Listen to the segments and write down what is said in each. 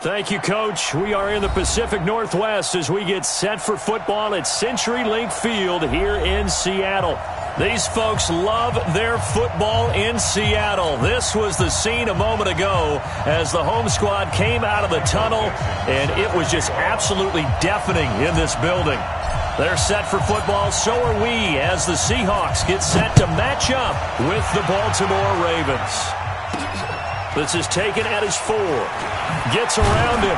Thank you, Coach. We are in the Pacific Northwest as we get set for football at CenturyLink Field here in Seattle. These folks love their football in Seattle. This was the scene a moment ago as the home squad came out of the tunnel, and it was just absolutely deafening in this building. They're set for football, so are we, as the Seahawks get set to match up with the Baltimore Ravens. This is taken at his 4. Gets around him.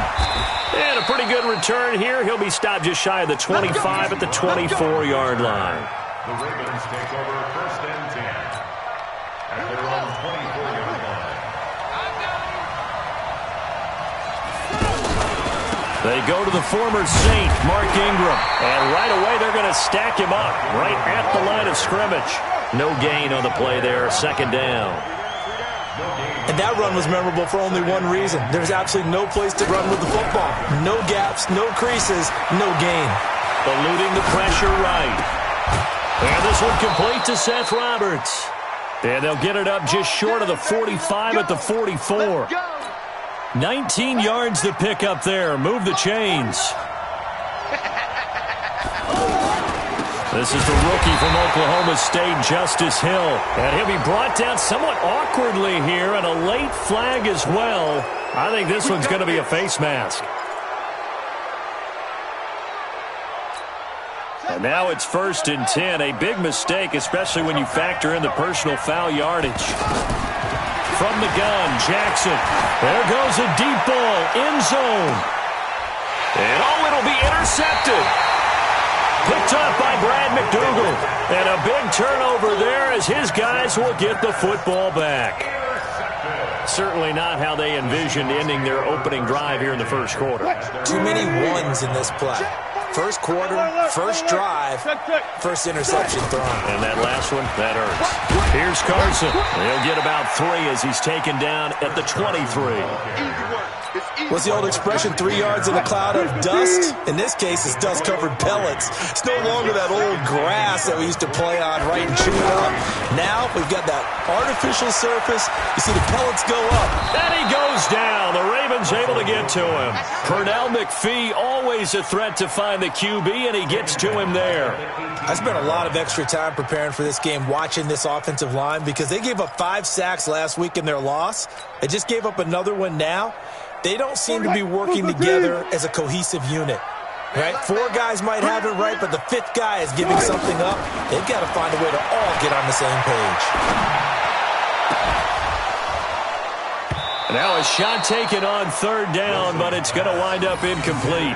And a pretty good return here. He'll be stopped just shy of the 25 at the 24-yard line. The Ravens take over 1st and 10 at their own 24-yard line. They go to the former Saint, Mark Ingram. And right away, they're going to stack him up right at the line of scrimmage. No gain on the play there, 2nd down. And that run was memorable for only one reason. There's absolutely no place to run with the football. No gaps, no creases, no gain. Eluding the pressure right. And this one complete to Seth Roberts. And they'll get it up just short of the 45 at the 44. 19 yards to pick up there. Move the chains. This is the rookie from Oklahoma State, Justice Hill. And he'll be brought down somewhat awkwardly here, and a late flag as well. I think this one's going to be a face mask. And now it's 1st and 10. A big mistake, especially when you factor in the personal foul yardage. From the gun, Jackson. There goes a deep ball, end zone. And it'll be intercepted. Picked up by Brad McDougal. And a big turnover there as his guys will get the football back. Certainly not how they envisioned ending their opening drive here in the first quarter. Too many ones in this play. First quarter, first drive, first interception thrown. And that last one, that hurts. Here's Carson. He'll get about 3 as he's taken down at the 23. What's the old expression, 3 yards in a cloud of dust? In this case, it's dust-covered pellets. It's no longer that old grass that we used to play on, right, and chew it up. Now we've got that artificial surface. You see the pellets go up. And he goes down. The Ravens able to get to him. Pernell McPhee, always a threat to find the QB, and he gets to him there. I spent a lot of extra time preparing for this game, watching this offensive line, because they gave up 5 sacks last week in their loss. They just gave up another one now. They don't seem to be working together as a cohesive unit. Right? 4 guys might have it right, but the 5th guy is giving something up. They've got to find a way to all get on the same page. Now a shot taken on 3rd down, but it's going to wind up incomplete.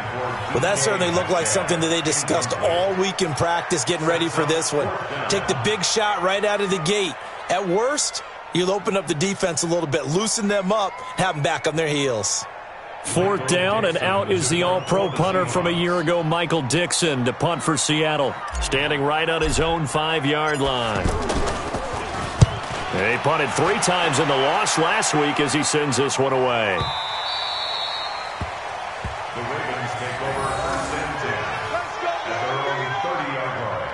Well, that certainly looked like something that they discussed all week in practice, getting ready for this one. Take the big shot right out of the gate. At worst, you'll open up the defense a little bit, loosen them up, have them back on their heels. 4th down, and out is the all-pro punter from a year ago, Michael Dixon, to punt for Seattle, standing right on his own 5-yard line. He punted 3 times in the loss last week as he sends this one away. The Ravens take over 1st and 10 at their own 30-yard line.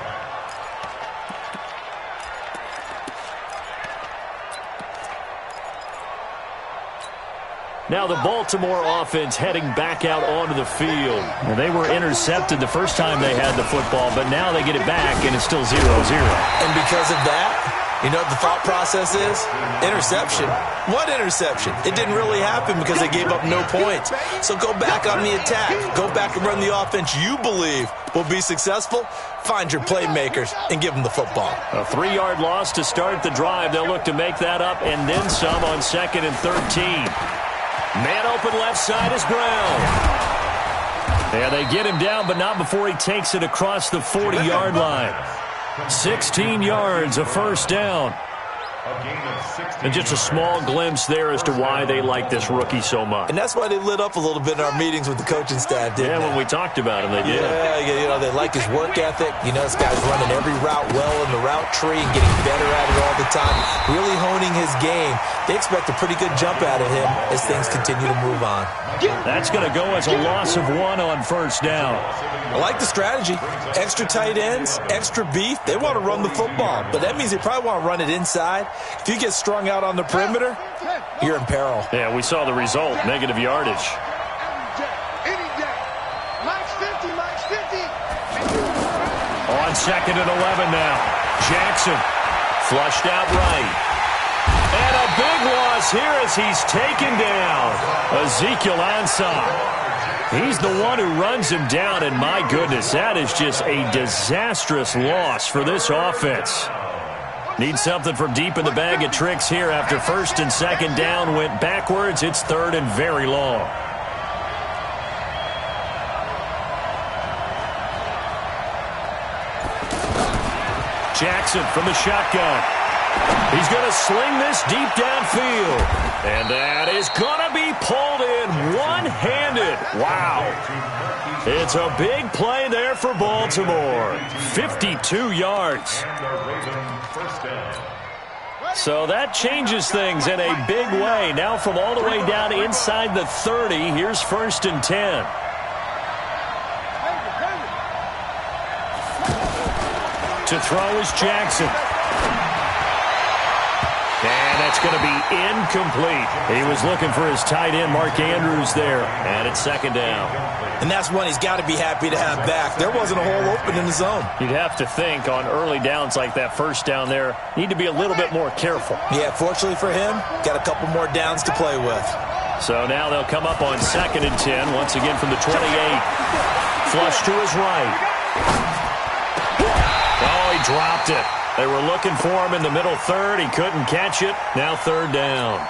Now the Baltimore offense heading back out onto the field. And they were intercepted the first time they had the football, but now they get it back, and it's still 0-0. And because of that, you know what the thought process is? Interception. What interception? It didn't really happen because they gave up no points. So go back on the attack. Go back and run the offense you believe will be successful. Find your playmakers and give them the football. A 3-yard loss to start the drive. They'll look to make that up and then some on 2nd and 13. Man open left side is Brown. And they get him down, but not before he takes it across the 40-yard line. 16 yards, a 1st down. And just a small glimpse there as to why they like this rookie so much. And that's why they lit up a little bit in our meetings with the coaching staff, didn't they? When we talked about him, they did. Yeah, you know, they like his work ethic. You know, this guy's running every route well in the route tree and getting better at it all the time, really honing his game. They expect a pretty good jump out of him as things continue to move on. That's going to go as a loss of 1 on 1st down. I like the strategy. Extra tight ends, extra beef. They want to run the football, but that means they probably want to run it inside. If you get strung out on the perimeter, you're in peril. Yeah, we saw the result, negative yardage. on 2nd and 11 now. Jackson flushed out right. And a big loss here as he's taken down. Ezekiel Ansah. He's the one who runs him down, and my goodness, that is just a disastrous loss for this offense. Need something from deep in the bag of tricks here after 1st and 2nd down went backwards. It's 3rd and very long. Jackson from the shotgun. He's going to sling this deep downfield. And that is going to be pulled in one-handed. Wow. It's a big play there for Baltimore. 52 yards. So that changes things in a big way. Now from all the way down inside the 30, here's 1st and 10. To throw is Jackson. And that's going to be incomplete. He was looking for his tight end, Mark Andrews, there. And it's 2nd down. And that's one he's got to be happy to have back. There wasn't a hole open in the zone. You'd have to think on early downs like that 1st down there, need to be a little bit more careful. Yeah, fortunately for him, got a couple more downs to play with. So now they'll come up on 2nd and 10, once again from the 28. Flush to his right. Oh, he dropped it. They were looking for him in the middle 3rd. He couldn't catch it. Now 3rd down.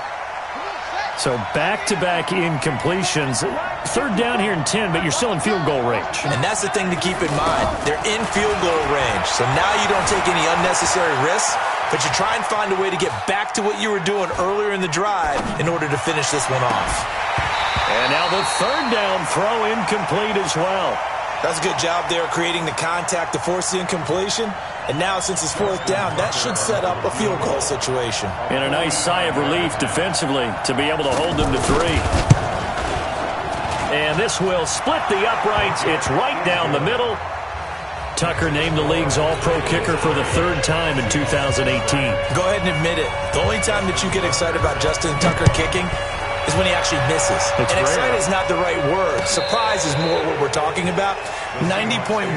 So back-to-back incompletions. 3rd down here in 10, but you're still in field goal range. And that's the thing to keep in mind. They're in field goal range. So now you don't take any unnecessary risks, but you try and find a way to get back to what you were doing earlier in the drive in order to finish this one off. And now the 3rd down throw incomplete as well. That's a good job there creating the contact to force the incompletion. And now, since it's 4th down, that should set up a field goal situation. And a nice sigh of relief defensively to be able to hold them to 3. And this will split the uprights. It's right down the middle. Tucker named the league's all-pro kicker for the 3rd time in 2018. Go ahead and admit it. The only time that you get excited about Justin Tucker kicking is when he actually misses. And excited is not the right word. Surprise is more what we're talking about. 90.1%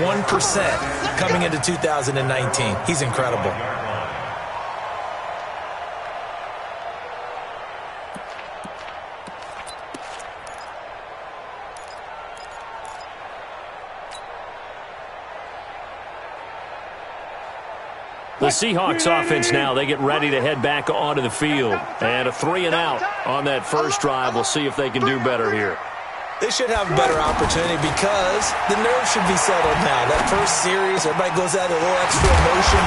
coming into 2019. He's incredible. The Seahawks offense now, they get ready to head back onto the field. And a 3 and out on that first drive. We'll see if they can do better here. They should have a better opportunity because the nerves should be settled now. That first series, everybody goes out a little extra emotion.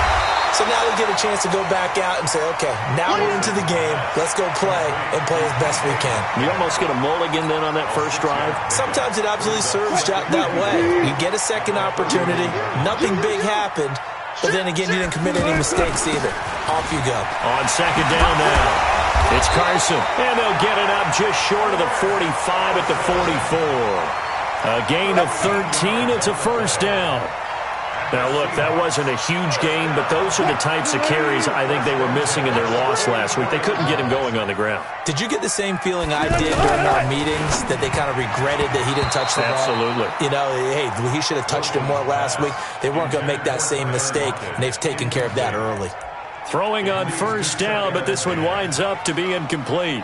So now they get a chance to go back out and say, okay, now we're into the game. Let's go play and play as best we can. You almost get a mulligan then on that first drive? Sometimes it absolutely serves that way. You get a second opportunity. Nothing big happened. But then again, you didn't commit any mistakes either. Off you go. On 2nd down now, it's Carson. And they'll get it up just short of the 45 at the 44. A gain of 13. It's a 1st down. Now, look, that wasn't a huge gain, but those are the types of carries I think they were missing in their loss last week. They couldn't get him going on the ground. Did you get the same feeling I did during our meetings, that they kind of regretted that he didn't touch the ball? Absolutely. You know, hey, he should have touched it more last week. They weren't going to make that same mistake, and they've taken care of that early. Throwing on 1st down, but this one winds up to be incomplete.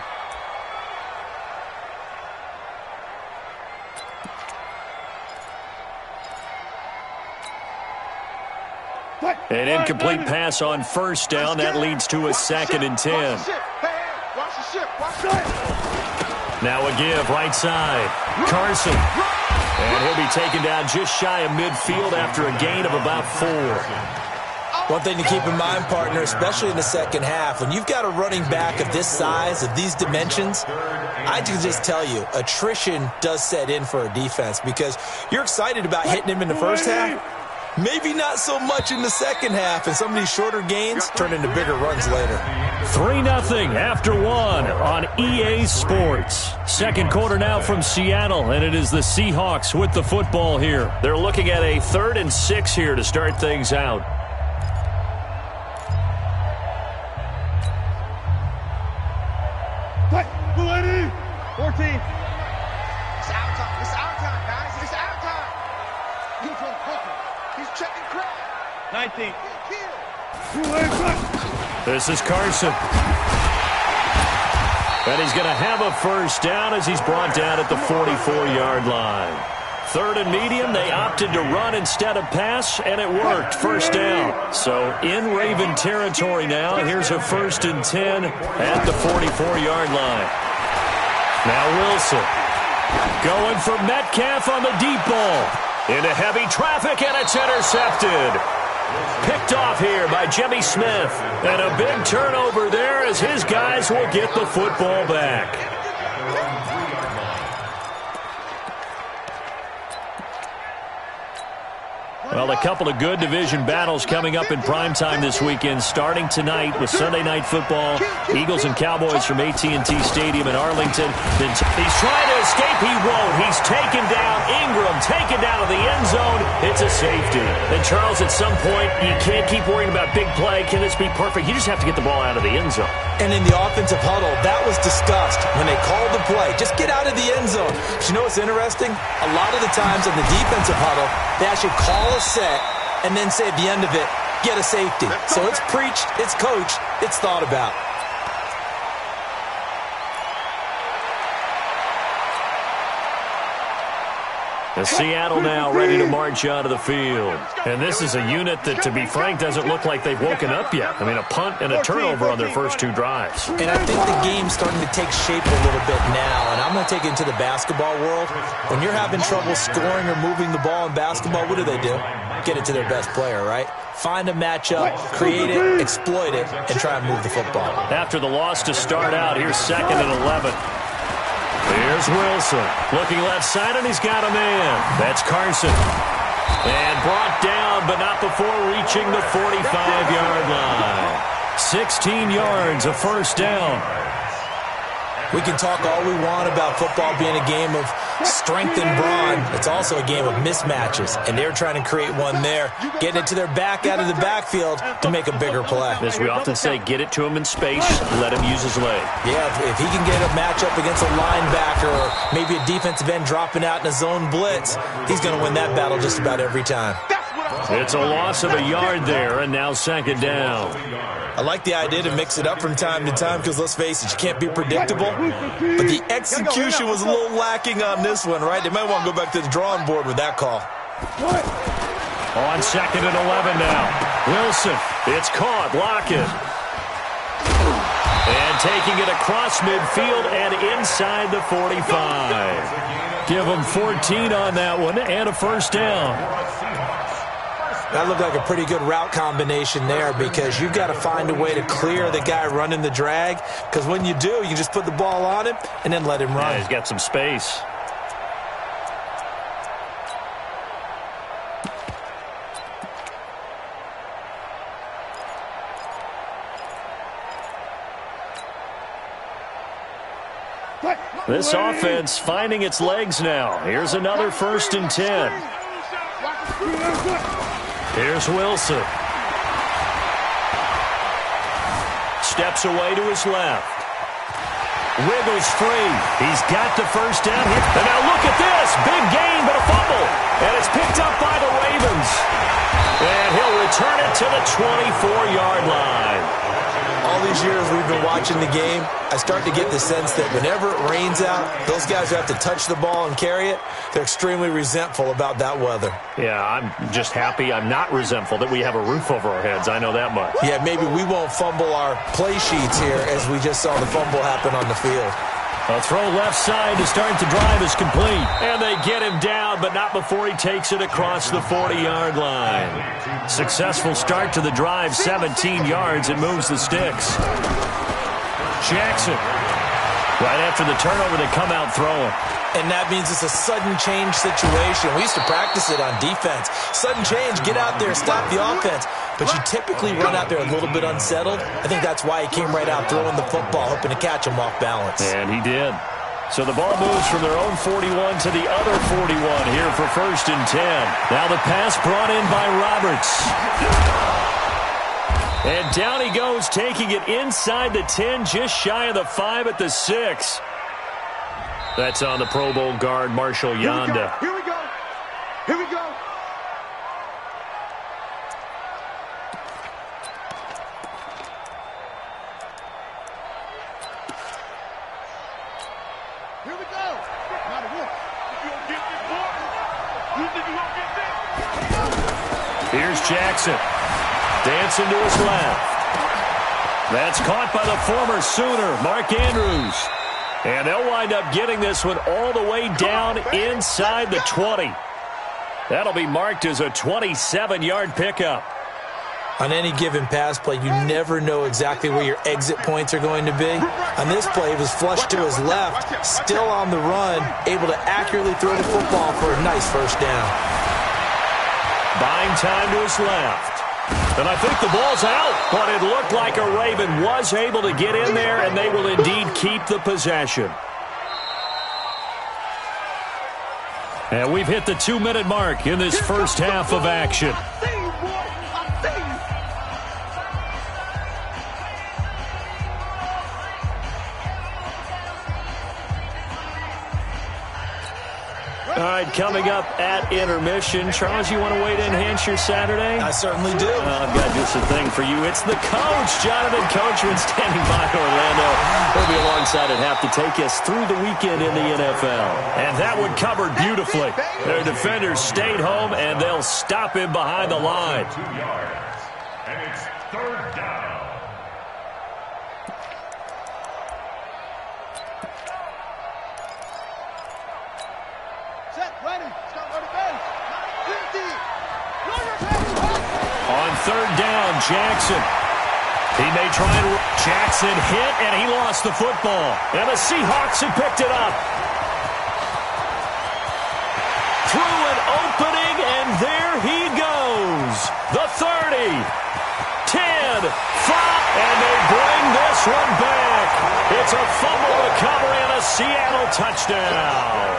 An incomplete pass on 1st down. That leads to a 2nd and 10. Now a give right side. Carson. And he'll be taken down just shy of midfield after a gain of about 4. One thing to keep in mind, partner, especially in the second half, when you've got a running back of this size, of these dimensions, I can just tell you, attrition does set in for a defense because you're excited about hitting him in the first half. Maybe not so much in the second half, and some of these shorter gains turn into bigger runs later. 3-0 after 1 on EA Sports. Second quarter now from Seattle, and it is the Seahawks with the football here. They're looking at a 3rd and 6 here to start things out. Play, 14. It's our time. It's our time, guys. It's our time. He's checking crowd. 19. This is Carson. And he's going to have a first down as he's brought down at the 44-yard line. Third and medium, they opted to run instead of pass, and it worked. First down. So in Raven territory now. Here's a 1st and 10 at the 44-yard line. Now Wilson going for Metcalf on the deep ball. Into heavy traffic, and it's intercepted. Picked off here by Jimmy Smith. And a big turnover there as his guys will get the football back. Well, a couple of good division battles coming up in primetime this weekend, starting tonight with Sunday Night Football. Eagles and Cowboys from AT&T Stadium in Arlington. He's trying to escape. He won't. He's taken down. Ingram taken down to the end zone. It's a safety. And, Charles, at some point, you can't keep worrying about big play. Can this be perfect? You just have to get the ball out of the end zone. And in the offensive huddle, that was discussed when they called the play. Just get out of the end zone. But you know what's interesting? A lot of the times in the defensive huddle, they actually call a set and then say at the end of it, get a safety. So it's preached, it's coached, it's thought about. And Seattle now ready to march out of the field. And this is a unit that, to be frank, doesn't look like they've woken up yet. I mean, a punt and a turnover on their first 2 drives. And I think the game's starting to take shape a little bit now. And I'm going to take it into the basketball world. When you're having trouble scoring or moving the ball in basketball, what do? Get it to their best player, right? Find a matchup, create it, exploit it, and try and move the football. After the loss to start out, here's 2nd and 11. Here's Wilson. Looking left side, and he's got a man. That's Carson. And brought down, but not before reaching the 45-yard line. 16 yards, a first down. We can talk all we want about football being a game of strength and brawn. It's also a game of mismatches, and they're trying to create one there, getting it to their back out of the backfield to make a bigger play. As we often say, get it to him in space, let him use his leg. Yeah, if he can get a matchup against a linebacker or maybe a defensive end dropping out in a zone blitz, he's going to win that battle just about every time. It's a loss of a yard there, and now 2nd down. I like the idea to mix it up from time to time because, let's face it, you can't be predictable. But the execution was a little lacking on this one, right? They might want to go back to the drawing board with that call. On 2nd and 11 now. Wilson, it's caught. Lockett. And taking it across midfield and inside the 45. Give him 14 on that one and a first down. That looked like a pretty good route combination there because you've got to find a way to clear the guy running the drag, because when you do, you can just put the ball on him and then let him run. Yeah, he's got some space. This offense finding its legs now. Here's another 1st and 10. Here's Wilson. Steps away to his left. Wiggles free. He's got the first down here. And now look at this. Big gain, but a fumble. And it's picked up by the Ravens. And he'll return it to the 24-yard line. All these years we've been watching the game, I start to get the sense that whenever it rains out, those guys who have to touch the ball and carry it, they're extremely resentful about that weather. Yeah, I'm just happy I'm not resentful that we have a roof over our heads. I know that much. Yeah, maybe we won't fumble our play sheets here as we just saw the fumble happen on the field. A throw left side to start the drive is complete. And they get him down, but not before he takes it across the 40-yard line. Successful start to the drive, 17 yards, and moves the sticks. Jackson. Right after the turnover, they come out throwing. And that means it's a sudden change situation. We used to practice it on defense. Sudden change, get out there, stop the offense. But you typically run out there a little bit unsettled. I think that's why he came right out throwing the football, hoping to catch him off balance. And he did. So the ball moves from their own 41 to the other 41 here for 1st and 10. Now the pass brought in by Roberts. And down he goes, taking it inside the 10, just shy of the 5 at the 6. That's on the Pro Bowl guard, Marshall Yanda. Here we go. Here we go. Here's Jackson. Dancing to his left. That's caught by the former Sooner, Mark Andrews. And they'll wind up getting this one all the way down inside the 20. That'll be marked as a 27-yard pickup. On any given pass play, you never know exactly where your exit points are going to be. On this play, he was flushed to his left, still on the run, able to accurately throw the football for a nice first down. Buying time to his left. And I think the ball's out, but it looked like a Raven was able to get in there, and they will indeed keep the possession. And we've hit the 2-minute mark in this first half of action. All right, coming up at intermission. Charles, you want to wait to enhance your Saturday? I certainly do. I've got just a thing for you. It's the coach, Jonathan Coachman, standing by Orlando. He'll be alongside at half to take us through the weekend in the NFL. And that one covered beautifully. Their defenders stayed home, and they'll stop him behind the line. 2 yards. And it's third down. On third down, Jackson. He may try and... Jackson hit, and he lost the football. And the Seahawks have picked it up. Through an opening, and there he goes. The 30, 10, 5, and they bring this one back. It's a fumble recovery and a Seattle touchdown.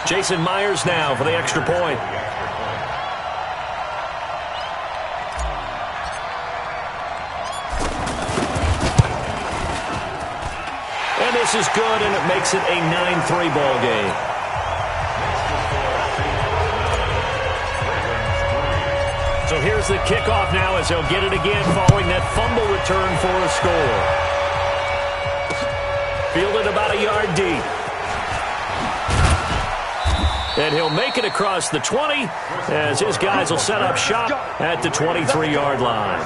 Jason Myers now for the extra point. And this is good, and it makes it a 9-3 ball game. So here's the kickoff now as they'll get it again following that fumble return for a score. Fielded about a yard deep. And he'll make it across the 20 as his guys will set up shop at the 23-yard line.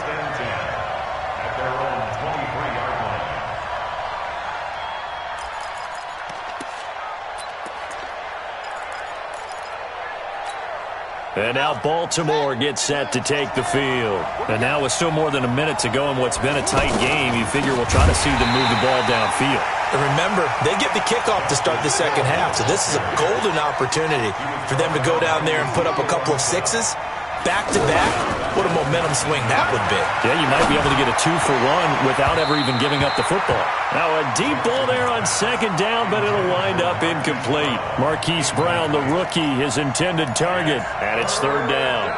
And now Baltimore gets set to take the field. And now with still more than a minute to go in what's been a tight game, you figure we'll try to see them move the ball downfield. And remember, they get the kickoff to start the second half, so this is a golden opportunity for them to go down there and put up a couple of sixes. Back-to-back, what a momentum swing that would be. Yeah, you might be able to get a 2-for-1 without ever even giving up the football. Now a deep ball there on second down, but it'll wind up incomplete. Marquise Brown, the rookie, his intended target, and it's third down.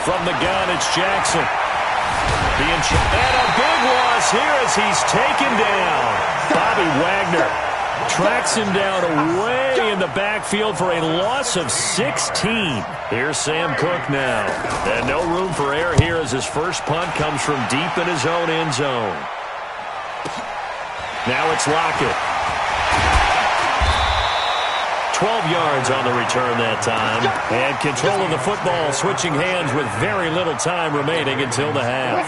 From the gun, it's Jackson. And a big loss here as he's taken down. Bobby Wagner tracks him down away in the backfield for a loss of 16. Here's Sam Cook now. And no room for error here as his first punt comes from deep in his own end zone. Now it's Lockett. 12 yards on the return that time. And control of the football switching hands with very little time remaining until the half.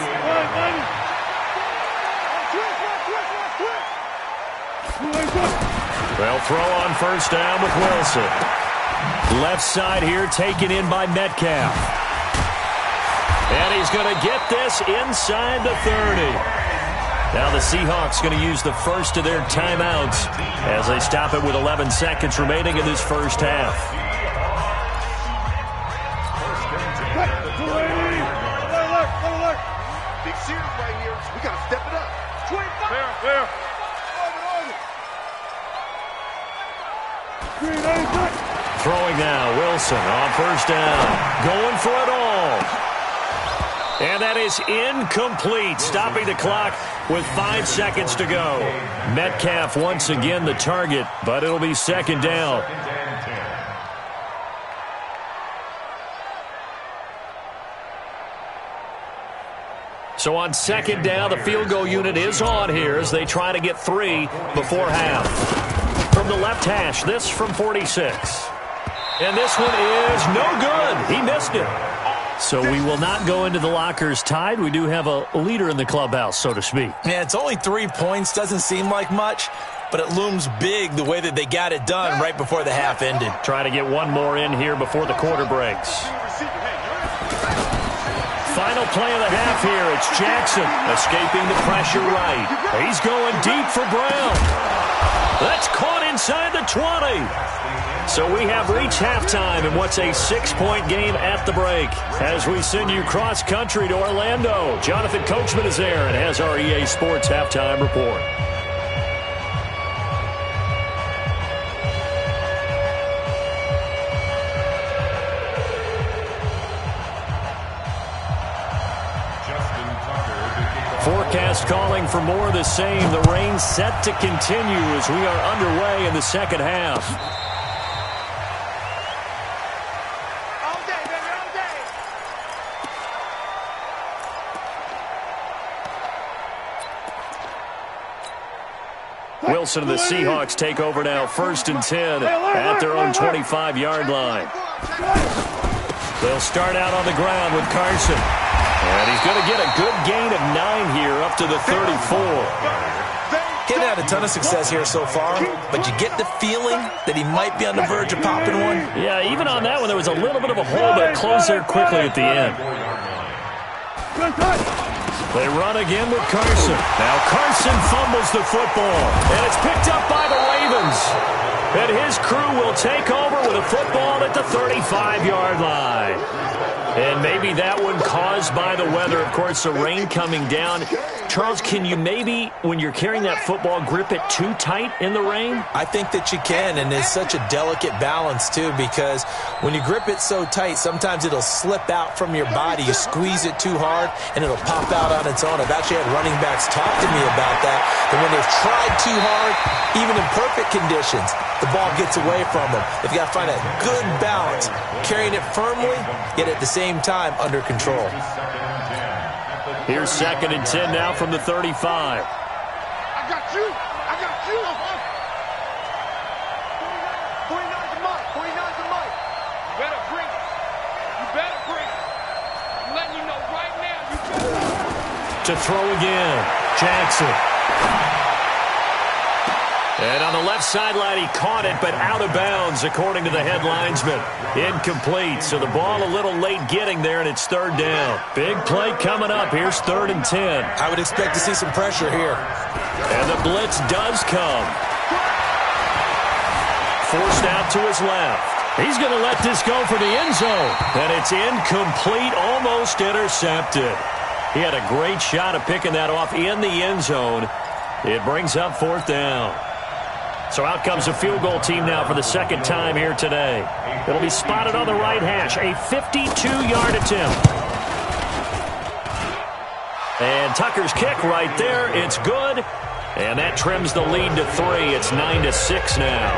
They'll throw on first down with Wilson. Left side here taken in by Metcalf. And he's going to get this inside the 30. Now the Seahawks going to use the first of their timeouts as they stop it with 11 seconds remaining in this first half. Big series right here. We got to step it up. Fair. Throwing now, Wilson on first down. Going for it all. And that is incomplete, stopping the clock with 5 seconds to go. Metcalf once again the target, but it'll be second down. So on second down, the field goal unit is on here as they try to get 3 before half. From the left hash, this from 46. And this one is no good. He missed it. So we will not go into the lockers tied. We do have a leader in the clubhouse, so to speak. Yeah, it's only 3 points. Doesn't seem like much, but it looms big the way that they got it done right before the half ended. Try to get one more in here before the quarter breaks. Final play of the half here. It's Jackson escaping the pressure right. He's going deep for Brown. That's caught inside the 20. So we have reached halftime in what's a 6-point game at the break. As we send you cross-country to Orlando, Jonathan Coachman is there and has our EA Sports halftime report. Forecast calling for more of the same. The rain set to continue as we are underway in the second half. Wilson and the Seahawks take over now, 1st and 10 at their own 25-yard line. They'll start out on the ground with Carson. And he's going to get a good gain of 9 here up to the 34. Getting had a ton of success here so far, but you get the feeling that he might be on the verge of popping one. Yeah, even on that one, there was a little bit of a hole, but it closed there quickly at the end. They run again with Carson. Now Carson fumbles the football, and it's picked up by the Ravens. And his crew will take over with a football at the 35-yard line. And maybe that one caused by the weather. Of course, the rain coming down. Charles, can you maybe, when you're carrying that football, grip it too tight in the rain? I think that you can, and it's such a delicate balance, too, because when you grip it so tight, sometimes it'll slip out from your body. You squeeze it too hard, and it'll pop out on its own. I've actually had running backs talk to me about that, and when they've tried too hard, even in perfect conditions, the ball gets away from them. They've got to find a good balance, carrying it firmly, yet at the same time under control. Here's 2nd and 10 now from the 35. I got you. I got you. 49's the mic. 49's the mic. You better bring it. You better bring it. I'm letting you know right now. You better. To throw again, Jackson. And on the left sideline, he caught it, but out of bounds, according to the head linesman. Incomplete, so the ball a little late getting there, and it's 3rd down. Big play coming up. Here's 3rd and 10. I would expect to see some pressure here. And the blitz does come. Forced out to his left. He's going to let this go for the end zone. And it's incomplete, almost intercepted. He had a great shot at picking that off in the end zone. It brings up 4th down. So out comes a field goal team now for the 2nd time here today. It'll be spotted on the right hash. A 52-yard attempt. And Tucker's kick right there. It's good. And that trims the lead to 3. It's 9-6 now.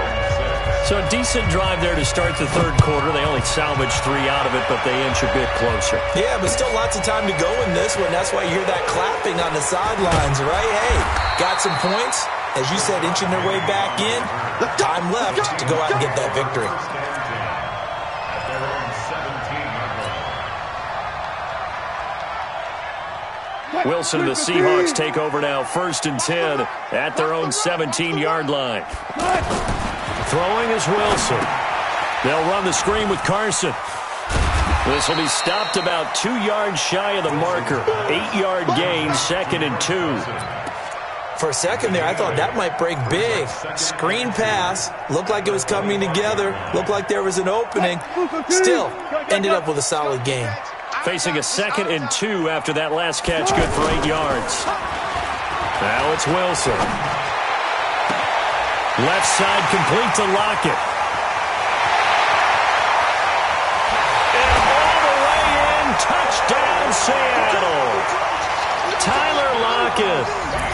So a decent drive there to start the 3rd quarter. They only salvaged 3 out of it, but they inch a bit closer. Yeah, but still lots of time to go in this one. That's why you hear that clapping on the sidelines, right? Hey, got some points. As you said, inching their way back in. Time left to go out and get that victory. Wilson and the Seahawks take over now, 1st and 10 at their own 17-yard line. Throwing is Wilson. They'll run the screen with Carson. This will be stopped about 2 yards shy of the marker. 8-yard gain, 2nd and 2. For a second there, I thought that might break big. Screen pass. Looked like it was coming together. Looked like there was an opening. Still, ended up with a solid gain. Facing a 2nd and 2 after that last catch, good for 8 yards. Now it's Wilson. Left side complete to Lockett. And all the way in, touchdown Seattle. Tyler Lockett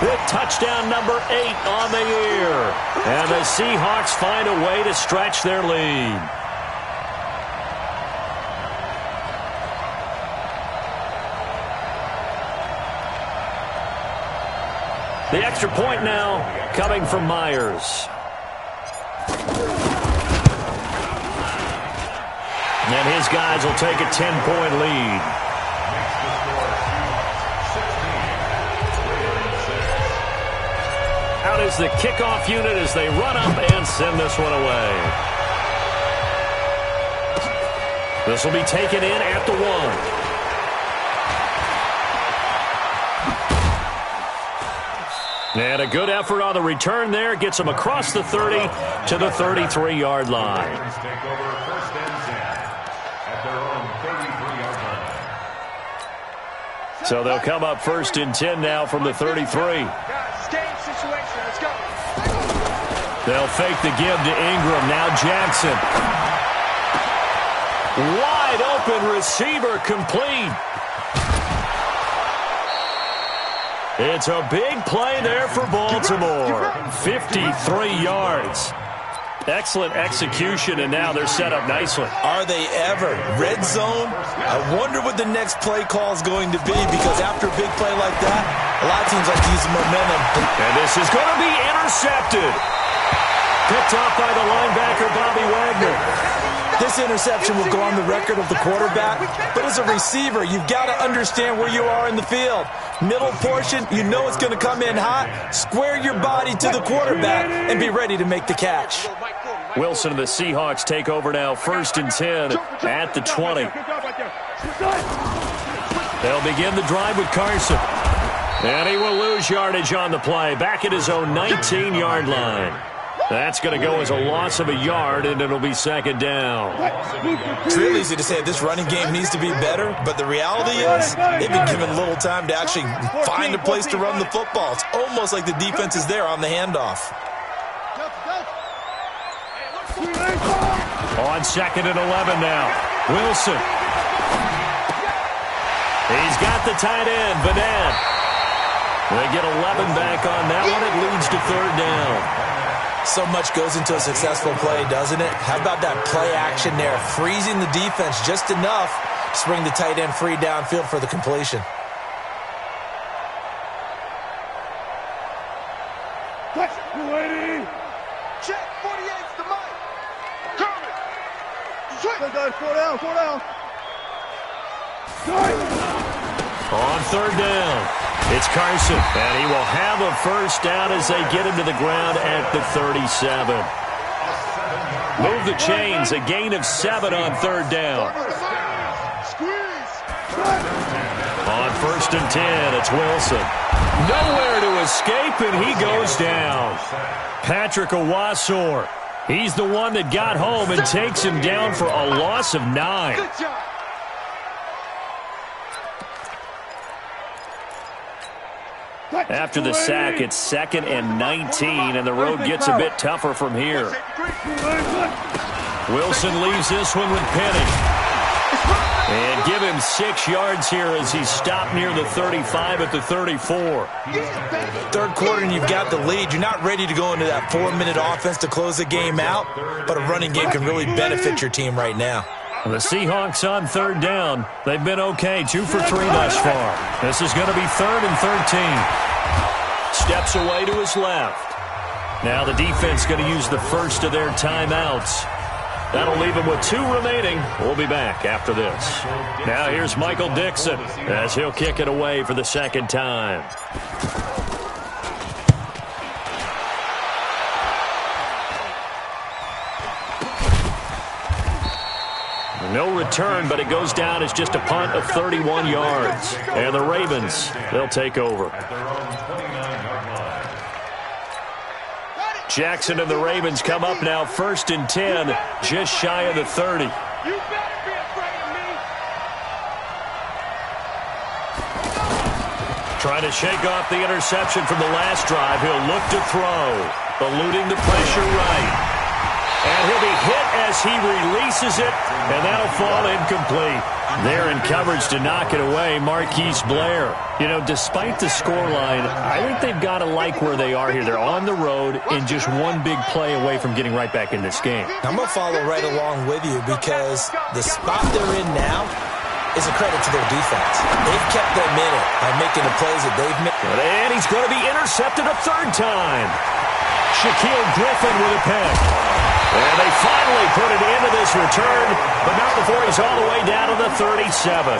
with touchdown number 8 on the year. And the Seahawks find a way to stretch their lead. The extra point now coming from Myers. And his guys will take a 10-point lead. Out is the kickoff unit as they run up and send this one away. This will be taken in at the 1. And a good effort on the return there. Gets them across the 30 to the 33-yard line. Take over first and 10 at their own 33-yard line. So they'll come up first and 10 now from the 33. Guys, game situation. Let's go. They'll fake the give to Ingram. Now Jackson. Wide open receiver complete. It's a big play there for Baltimore. 53 yards. Excellent execution, and now they're set up nicely. Are they ever? Red zone? I wonder what the next play call is going to be, because after a big play like that, a lot of teams like to use the momentum. And this is going to be intercepted. Picked off by the linebacker, Bobby Wagner. This interception will go on the record of the quarterback, but as a receiver, you've got to understand where you are in the field. Middle portion, you know it's going to come in hot. Square your body to the quarterback and be ready to make the catch. Wilson and the Seahawks take over now, first and 10 at the 20. They'll begin the drive with Carson. And he will lose yardage on the play, back at his own 19-yard line. That's going to go as a loss of a yard, and it'll be second down. It's real easy to say this running game needs to be better, but the reality is they've been given little time to actually find a place to run the football. It's almost like the defense is there on the handoff. On second and 11 now. Wilson. He's got the tight end, Vanette. They get 11 back on that one. It leads to third down. So much goes into a successful play, doesn't it? How about that play action there? Freezing the defense just enough to bring the tight end free downfield for the completion. Check, 48's the mic. Coming. Four down. On third down, it's Carson, and he will have a first down as they get him to the ground at the 37. Move the chains, a gain of 7 on third down. On first and 10, it's Wilson. Nowhere to escape, and he goes down. Patrick Owasor, he's the one that got home and takes him down for a loss of 9. Good job. After the sack, it's second and 19, and the road gets a bit tougher from here. Wilson leaves this one with Penny. And give him 6 yards here as he's stopped near the 35 at the 34. Third quarter and you've got the lead. You're not ready to go into that 4-minute offense to close the game out, but a running game can really benefit your team right now. The Seahawks on third down. They've been okay, 2 for 3 thus far. This is going to be third and 13. Steps away to his left. Now the defense going to use the first of their timeouts. That'll leave him with 2 remaining. We'll be back after this. Now here's Michael Dixon as he'll kick it away for the second time. No return, but it goes down as just a punt of 31 yards. And the Ravens, they'll take over. Jackson and the Ravens come up now first and 10, just shy of the 30. You better be afraid of me. Trying to shake off the interception from the last drive. He'll look to throw, eluding the pressure right. And he'll be hit as he releases it, and that'll fall incomplete. There in coverage to knock it away, Marquise Blair. You know, despite the scoreline, I think they've got to like where they are here. They're on the road and just one big play away from getting right back in this game. I'm going to follow right along with you because the spot they're in now, is a credit to their defense. They've kept them in it by making the plays that they've made. And he's going to be intercepted a third time. Shaquille Griffin with a pick. And they finally put it into this return, but not before he's all the way down to the 37.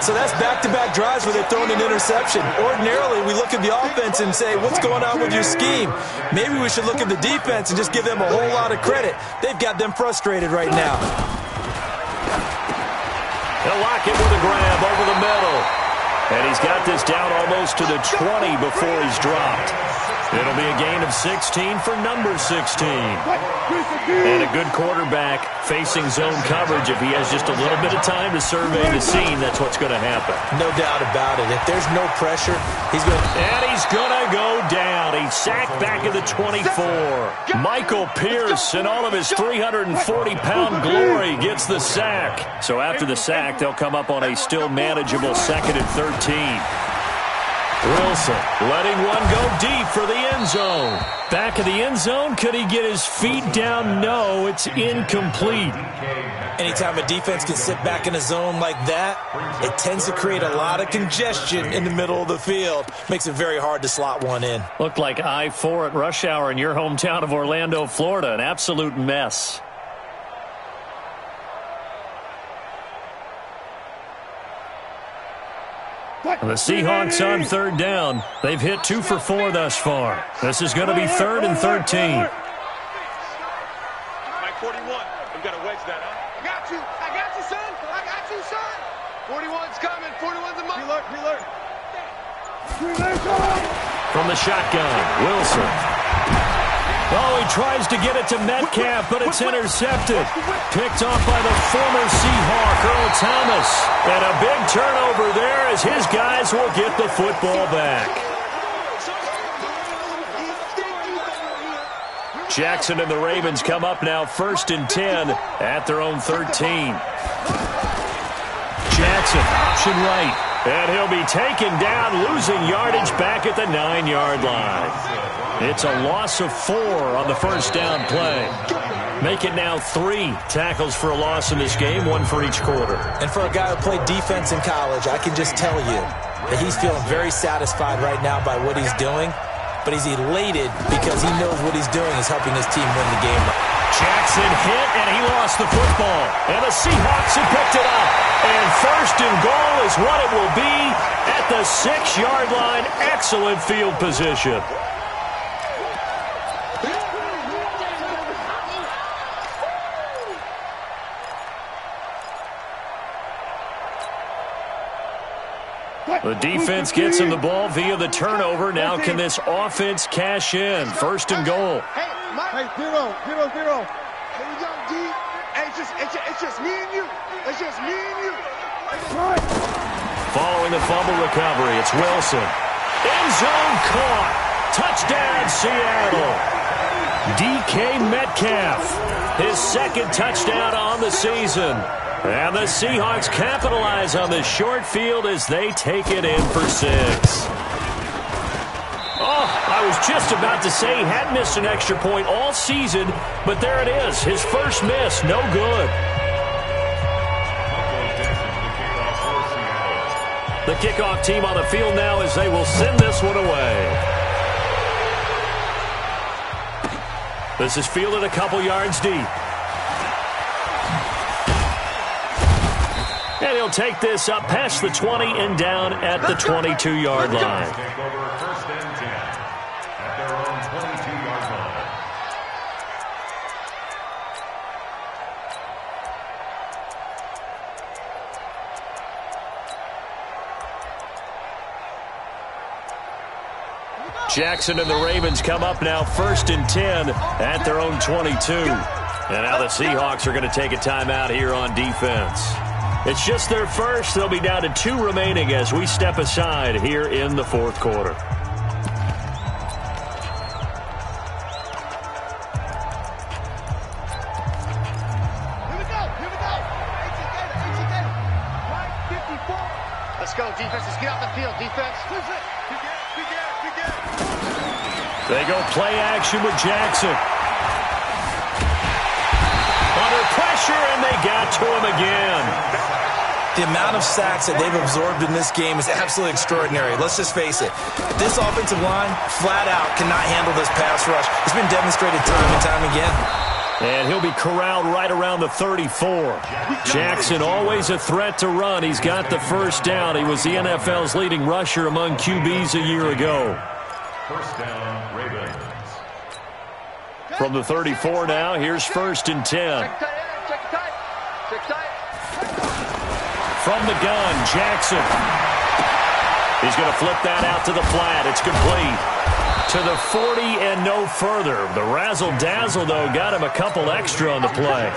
So that's back-to-back drives where they're throwing an interception. Ordinarily, we look at the offense and say, what's going on with your scheme? Maybe we should look at the defense and just give them a whole lot of credit. They've got them frustrated right now. They'll lock it with a grab over the middle. And he's got this down almost to the 20 before he's dropped. It'll be a gain of 16 for number 16. And a good quarterback facing zone coverage. If he has just a little bit of time to survey the scene, that's what's going to happen. No doubt about it. If there's no pressure, he's going to... And he's going to go down. He's sacked back at the 24. Michael Pierce, in all of his 340-pound glory, gets the sack. So after the sack, they'll come up on a still manageable 2nd and 13. Wilson letting one go deep for the end zone. Back of the end zone. Could he get his feet down? No, it's incomplete. Anytime a defense can sit back in a zone like that, it tends to create a lot of congestion in the middle of the field. Makes it very hard to slot one in. Looked like I-4 at rush hour in your hometown of Orlando, Florida. An absolute mess. The Seahawks on third down. They've hit 2 for 4 thus far. This is going to be 3rd and 13. Mike 41. We got to wedge that, huh? I got you, son. I got you, son. 41's coming. 41's a Mike. Preload. From the shotgun, Wilson. Oh, he tries to get it to Metcalf, but it's intercepted. Picked off by the former Seahawk, Earl Thomas. And a big turnover there as his guys will get the football back. Jackson and the Ravens come up now 1st and 10 at their own 13. Jackson, option right. And he'll be taken down, losing yardage back at the 9-yard line. It's a loss of 4 on the first down play. Make it now 3 tackles for a loss in this game, 1 for each quarter. And for a guy who played defense in college, I can just tell you that he's feeling very satisfied right now by what he's doing. But he's elated because he knows what he's doing is helping his team win the game. Jackson hit, and he lost the football. And the Seahawks have picked it up. And 1st and goal is what it will be at the 6-yard line. Excellent field position. The defense gets him the ball via the turnover. Now can this offense cash in? 1st and goal. Hey, Mike. Hey, 0. Here we go, D. Hey, it's just me and you. It's just me and you. Following the fumble recovery, it's Wilson. End zone caught. Touchdown, Seattle. DK Metcalf, his 2nd touchdown on the season. And the Seahawks capitalize on this short field as they take it in for 6. Oh, I was just about to say he hadn't missed an extra point all season, but there it is. His first miss, no good. The kickoff team on the field now as they will send this one away. This is fielded a couple yards deep. And he'll take this up past the 20 and down at the 22-yard line. Take over 1st and 10 at their own 22-yard line. Jackson and the Ravens come up now 1st and 10 at their own 22. And now the Seahawks are going to take a timeout here on defense. It's just their first. They'll be down to 2 remaining as we step aside here in the 4th quarter. Here we go. Right, 54. Let's go, defense. Let's get out the field, defense. They go play action with Jackson. Under pressure, and they got to him again. The amount of sacks that they've absorbed in this game is absolutely extraordinary. Let's just face it. This offensive line, flat out, cannot handle this pass rush. It's been demonstrated time and time again. And he'll be corralled right around the 34. Jackson always a threat to run. He's got the first down. He was the NFL's leading rusher among QBs a year ago. First down, Ravens. From the 34 now, here's 1st and 10. From the gun, Jackson. He's going to flip that out to the flat. It's complete. To the 40 and no further. The razzle-dazzle, though, got him a couple extra on the play.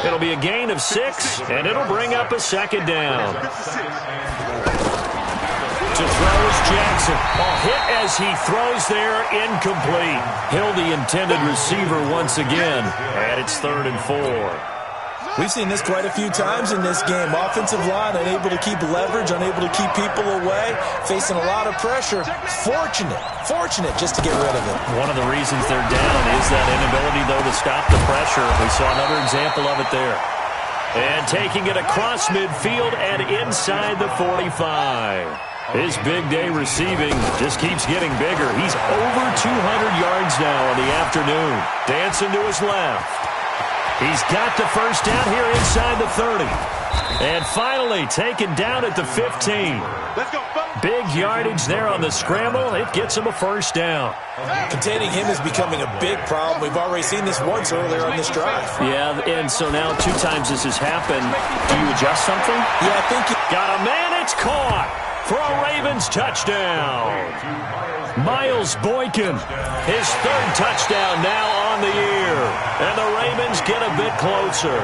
It'll be a gain of 6, and it'll bring up a 2nd down. To throw is Jackson. A hit as he throws there, incomplete. Hill, the intended receiver once again, and it's 3rd and 4. We've seen this quite a few times in this game. Offensive line unable to keep leverage, unable to keep people away, facing a lot of pressure. Fortunate just to get rid of it. One of the reasons they're down is that inability, though, to stop the pressure. We saw another example of it there. And taking it across midfield and inside the 45. His big day receiving just keeps getting bigger. He's over 200 yards now on the afternoon. Dancing to his left. He's got the first down here inside the 30. And finally taken down at the 15. Big yardage there on the scramble. It gets him a first down. Containing him is becoming a big problem. We've already seen this once earlier on this drive. Yeah, and so now 2 times this has happened. Do you adjust something? Yeah, I think got a man. It's caught for a Ravens touchdown. Miles Boykin, his 3rd touchdown now on the year. And the Ravens get a bit closer.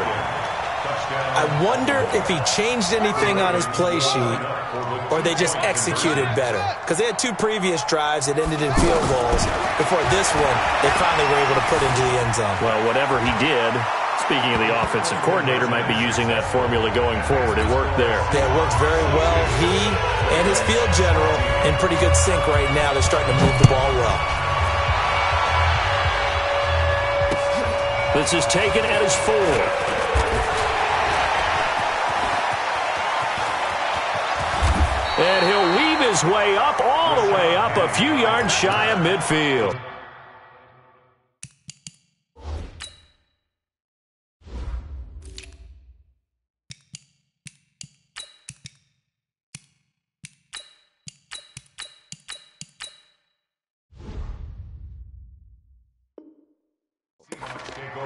I wonder if he changed anything on his play sheet or they just executed better. Because they had 2 previous drives that ended in field goals. Before this one, they finally were able to put into the end zone. Well, whatever he did, speaking of the offensive coordinator, might be using that formula going forward. It worked there. Yeah, it worked very well. He and his field general in pretty good sync right now. They're starting to move the ball well. This is taken at his 4. And he'll weave his way up, all the way up, a few yards shy of midfield.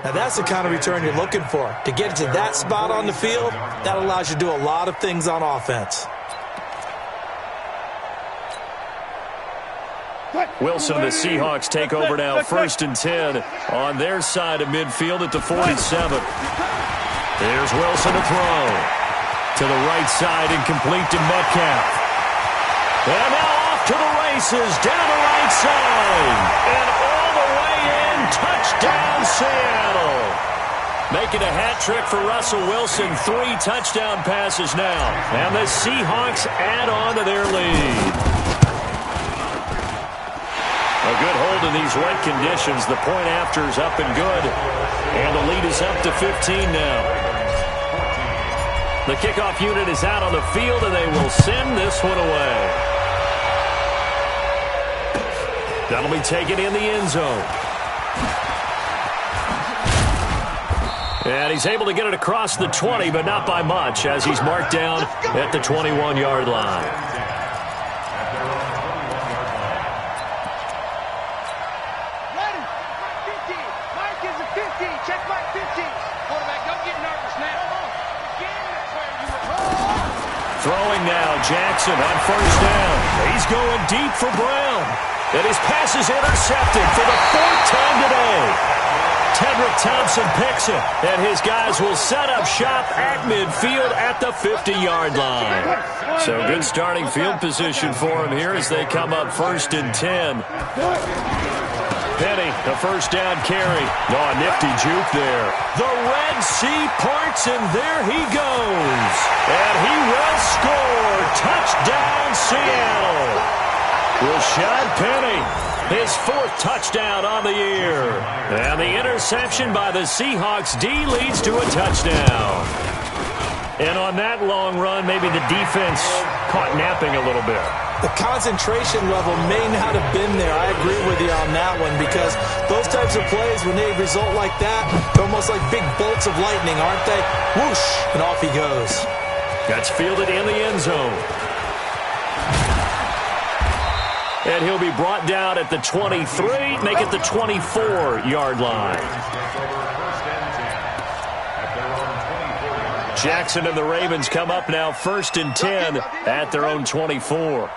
Now that's the kind of return you're looking for. To get to that spot on the field, that allows you to do a lot of things on offense. Wilson, the Seahawks take over now, 1st and 10 on their side of midfield at the 47. There's Wilson to throw. To the right side, incomplete to Metcalf. And now off to the races, down the right side. And all the way in, touchdown Seattle. Making a hat trick for Russell Wilson, 3 touchdown passes now. And the Seahawks add on to their lead. A good hold in these wet conditions. The point after is up and good. And the lead is up to 15 now. The kickoff unit is out on the field, and they will send this one away. That'll be taken in the end zone. And he's able to get it across the 20, but not by much, as he's marked down at the 21-yard line. Throwing now, Jackson on first down. He's going deep for Brown. And his pass is intercepted for the 4th time today. Tedrick Thompson picks it, and his guys will set up shop at midfield at the 50-yard line. So good starting field position for him here as they come up 1st and 10. Penny, the first down carry. Oh, a nifty juke there. The Red Sea parts, and there he goes. And he will score. Touchdown, Seattle. Rashad Penny, his 4th touchdown on the year. And the interception by the Seahawks D leads to a touchdown. And on that long run, maybe the defense caught napping a little bit. The concentration level may not have been there. I agree with you on that one because those types of plays, when they result like that, they're almost like big bolts of lightning, aren't they? Whoosh, and off he goes. That's fielded in the end zone. And he'll be brought down at the 23, make it the 24-yard line. Jackson and the Ravens come up now 1st and 10 at their own 24.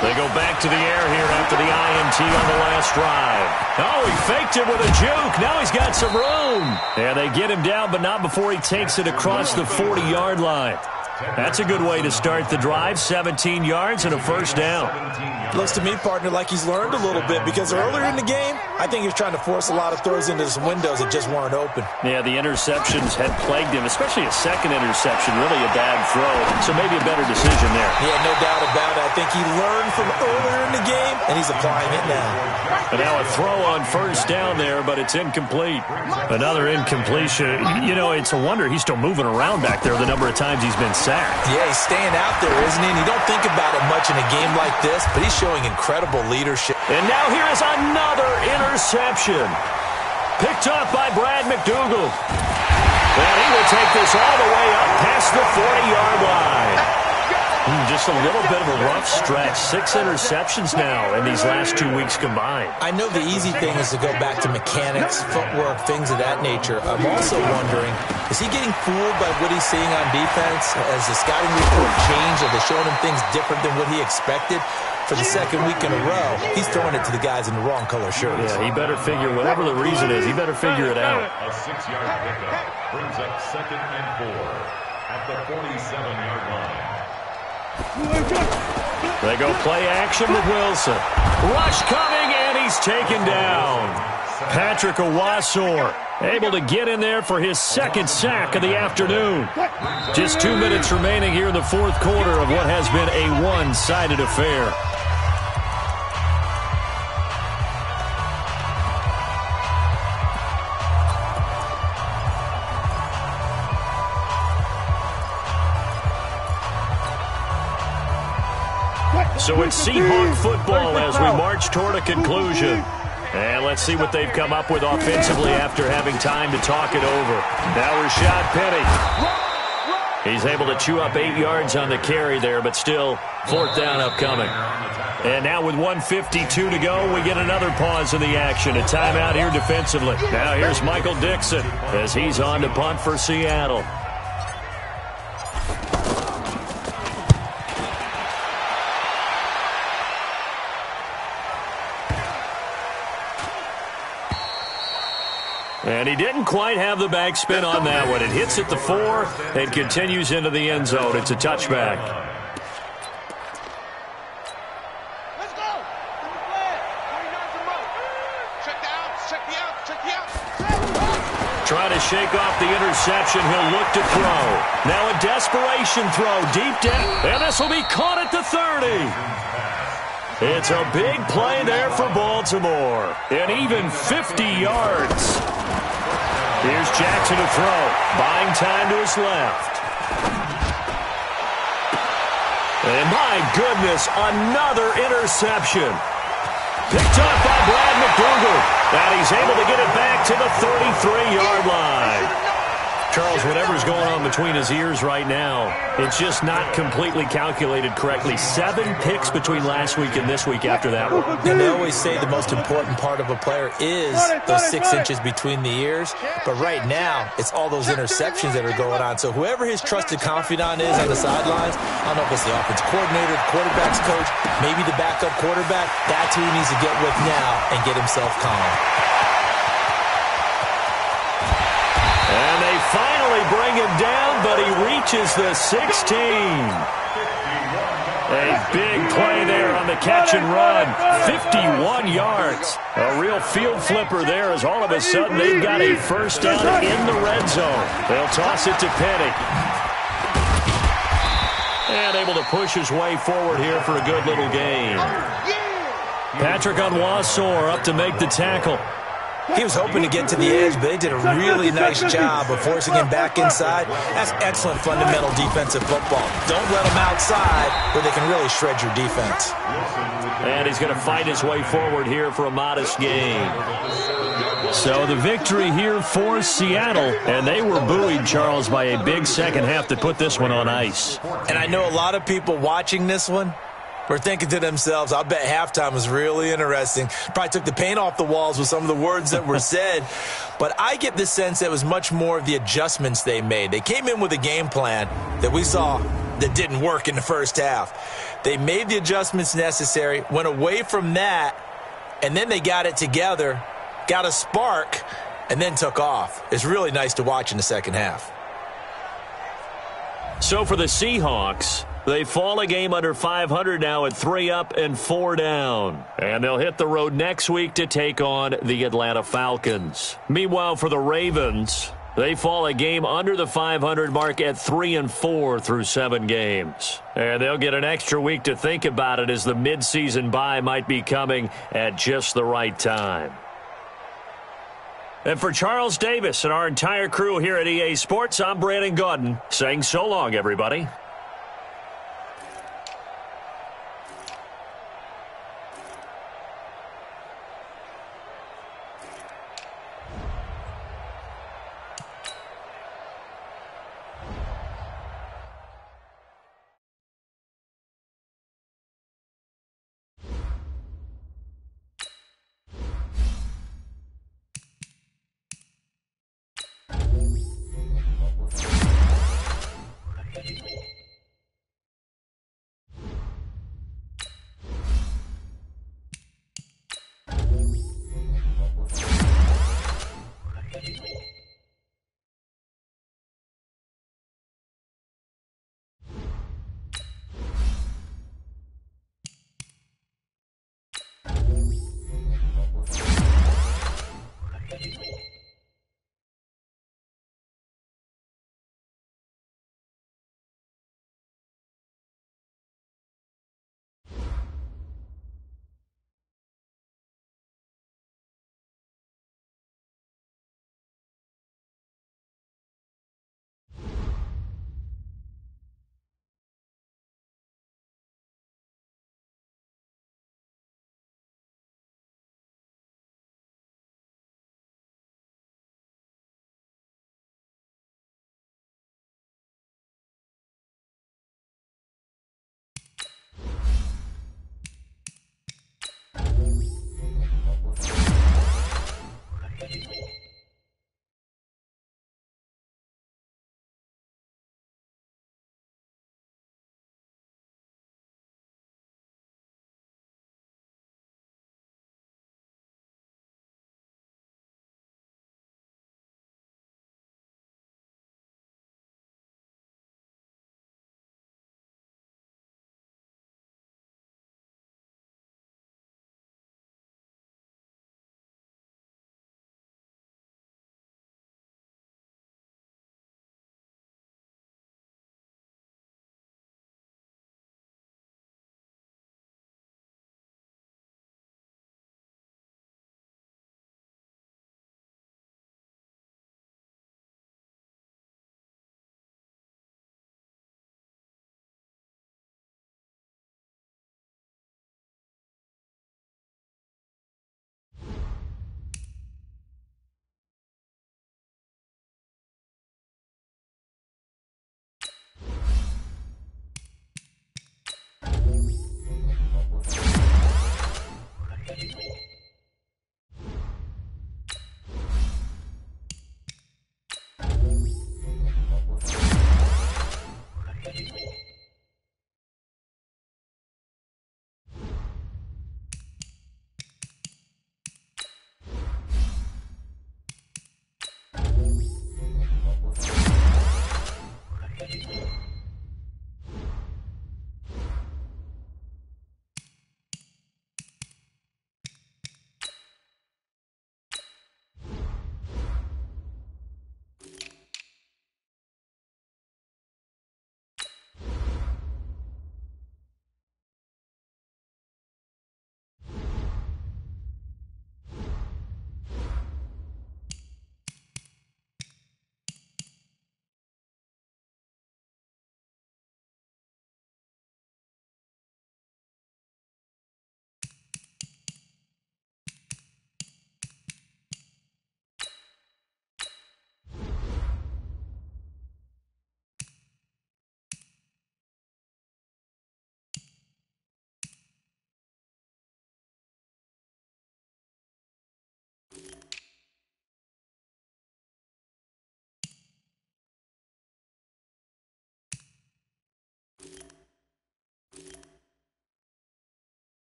They go back to the air here after the INT on the last drive. Oh, he faked it with a juke. Now he's got some room. And they get him down, but not before he takes it across the 40-yard line. That's a good way to start the drive. 17 yards and a first down. Looks to me, partner, like he's learned a little bit because earlier in the game, I think he was trying to force a lot of throws into some windows that just weren't open. Yeah, the interceptions had plagued him, especially a second interception, really a bad throw. So maybe a better decision there. Yeah, no doubt about it. I think he learned from earlier in the game, and he's applying it now. And now a throw on first down there, but it's incomplete. Another incompletion. You know, it's a wonder he's still moving around back there the number of times he's been sacked. Yeah, he's staying out there, isn't he? And you don't think about it much in a game like this, but he's showing incredible leadership. And now here is another interception. Picked up by Brad McDougal. And he will take this all the way up past the 40-yard line. Just a little bit of a rough stretch. 6 interceptions now in these last 2 weeks combined. I know the easy thing is to go back to mechanics, footwork, things of that nature. I'm also wondering, is he getting fooled by what he's seeing on defense? Has the scouting report changed? Are they showing him things different than what he expected? For the second week in a row, he's throwing it to the guys in the wrong color shirts. Yeah, he better figure, whatever the reason is, he better figure it out. A 6-yard pickup brings up 2nd and 4 at the 47-yard line. They go play action with Wilson. Rush coming, and he's taken down. Patrick Owasor able to get in there for his 2nd sack of the afternoon. Just 2 minutes remaining here in the 4th quarter of what has been a one-sided affair. So it's Seahawk football as we march toward a conclusion. And let's see what they've come up with offensively after having time to talk it over. Now Rashad Penny. He's able to chew up 8 yards on the carry there, but still 4th down upcoming. And now with 1:52 to go, we get another pause in the action. A timeout here defensively. Now here's Michael Dixon as he's on to punt for Seattle. And he didn't quite have the backspin on that one. It hits at the 4 and continues into the end zone. It's a touchback. Let's go. Check the outs. Check the outs. Check the outs. Trying to shake off the interception. He'll look to throw. Now a desperation throw deep down. And this will be caught at the 30. It's a big play there for Baltimore. And even 50 yards. Here's Jackson to throw. Buying time to his left. And my goodness, another interception. Picked up by Brad McDougal. And he's able to get it back to the 33-yard line. Charles, whatever's going on between his ears right now, it's just not completely calculated correctly. 7 picks between last week and this week after that one. And they always say the most important part of a player is those 6 inches between the ears. But right now, it's all those interceptions that are going on. So whoever his trusted confidant is on the sidelines, I don't know if it's the offensive coordinator, the quarterback's coach, maybe the backup quarterback, that's who he needs to get with now and get himself calm. And they finally bring him down, but he reaches the 16. A big play there on the catch and run. 51 yards. A real field flipper there as all of a sudden they've got a first down in the red zone. They'll toss it to Penny. And able to push his way forward here for a good little gain. Patrick Owasor up to make the tackle. He was hoping to get to the edge, but they did a really nice job of forcing him back inside. That's excellent fundamental defensive football. Don't let them outside where they can really shred your defense. And he's going to fight his way forward here for a modest gain. So the victory here for Seattle, and they were buoyed, Charles, by a big second half that put this one on ice. And I know a lot of people watching this one were thinking to themselves, I'll bet halftime was really interesting. Probably took the paint off the walls with some of the words that were said. But I get the sense that it was much more of the adjustments they made. They came in with a game plan that we saw that didn't work in the first half. They made the adjustments necessary, went away from that, and then they got it together, got a spark, and then took off. It's really nice to watch in the second half. So for the Seahawks, they fall a game under 500 now at 3 up and 4 down. And they'll hit the road next week to take on the Atlanta Falcons. Meanwhile, for the Ravens, they fall a game under the 500 mark at 3 and 4 through 7 games. And they'll get an extra week to think about it as the midseason bye might be coming at just the right time. And for Charles Davis and our entire crew here at EA Sports, I'm Brandon Gaudin saying so long, everybody.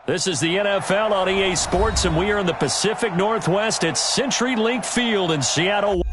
This is the NFL on EA Sports, and we are in the Pacific Northwest at CenturyLink Field in Seattle.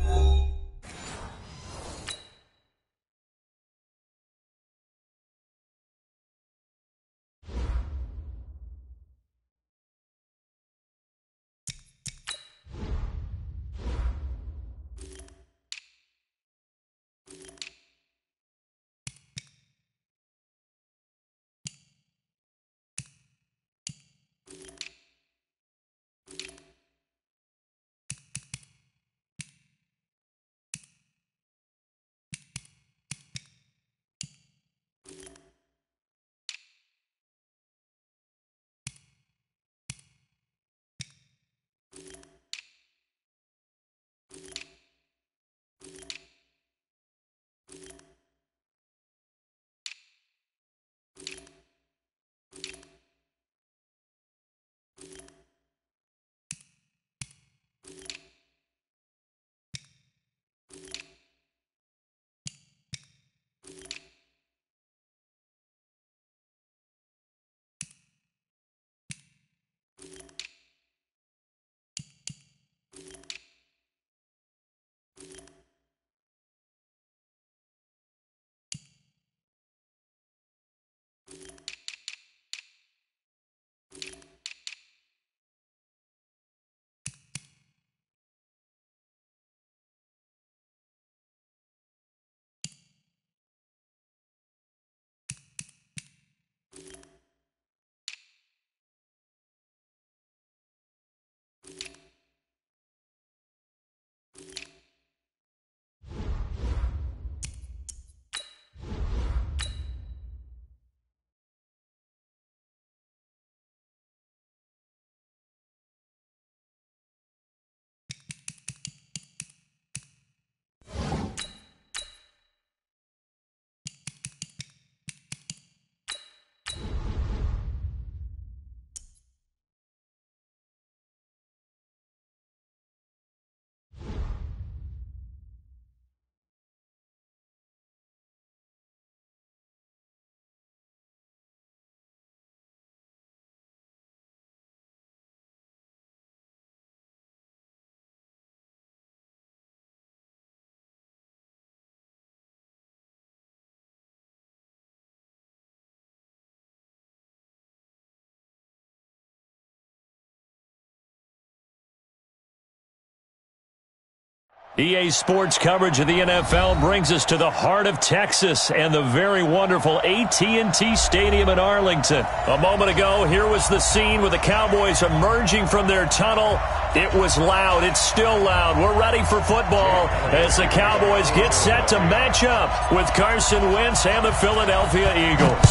EA Sports coverage of the NFL brings us to the heart of Texas and the very wonderful AT&T Stadium in Arlington. A moment ago, here was the scene with the Cowboys emerging from their tunnel. It was loud. It's still loud. We're ready for football as the Cowboys get set to match up with Carson Wentz and the Philadelphia Eagles.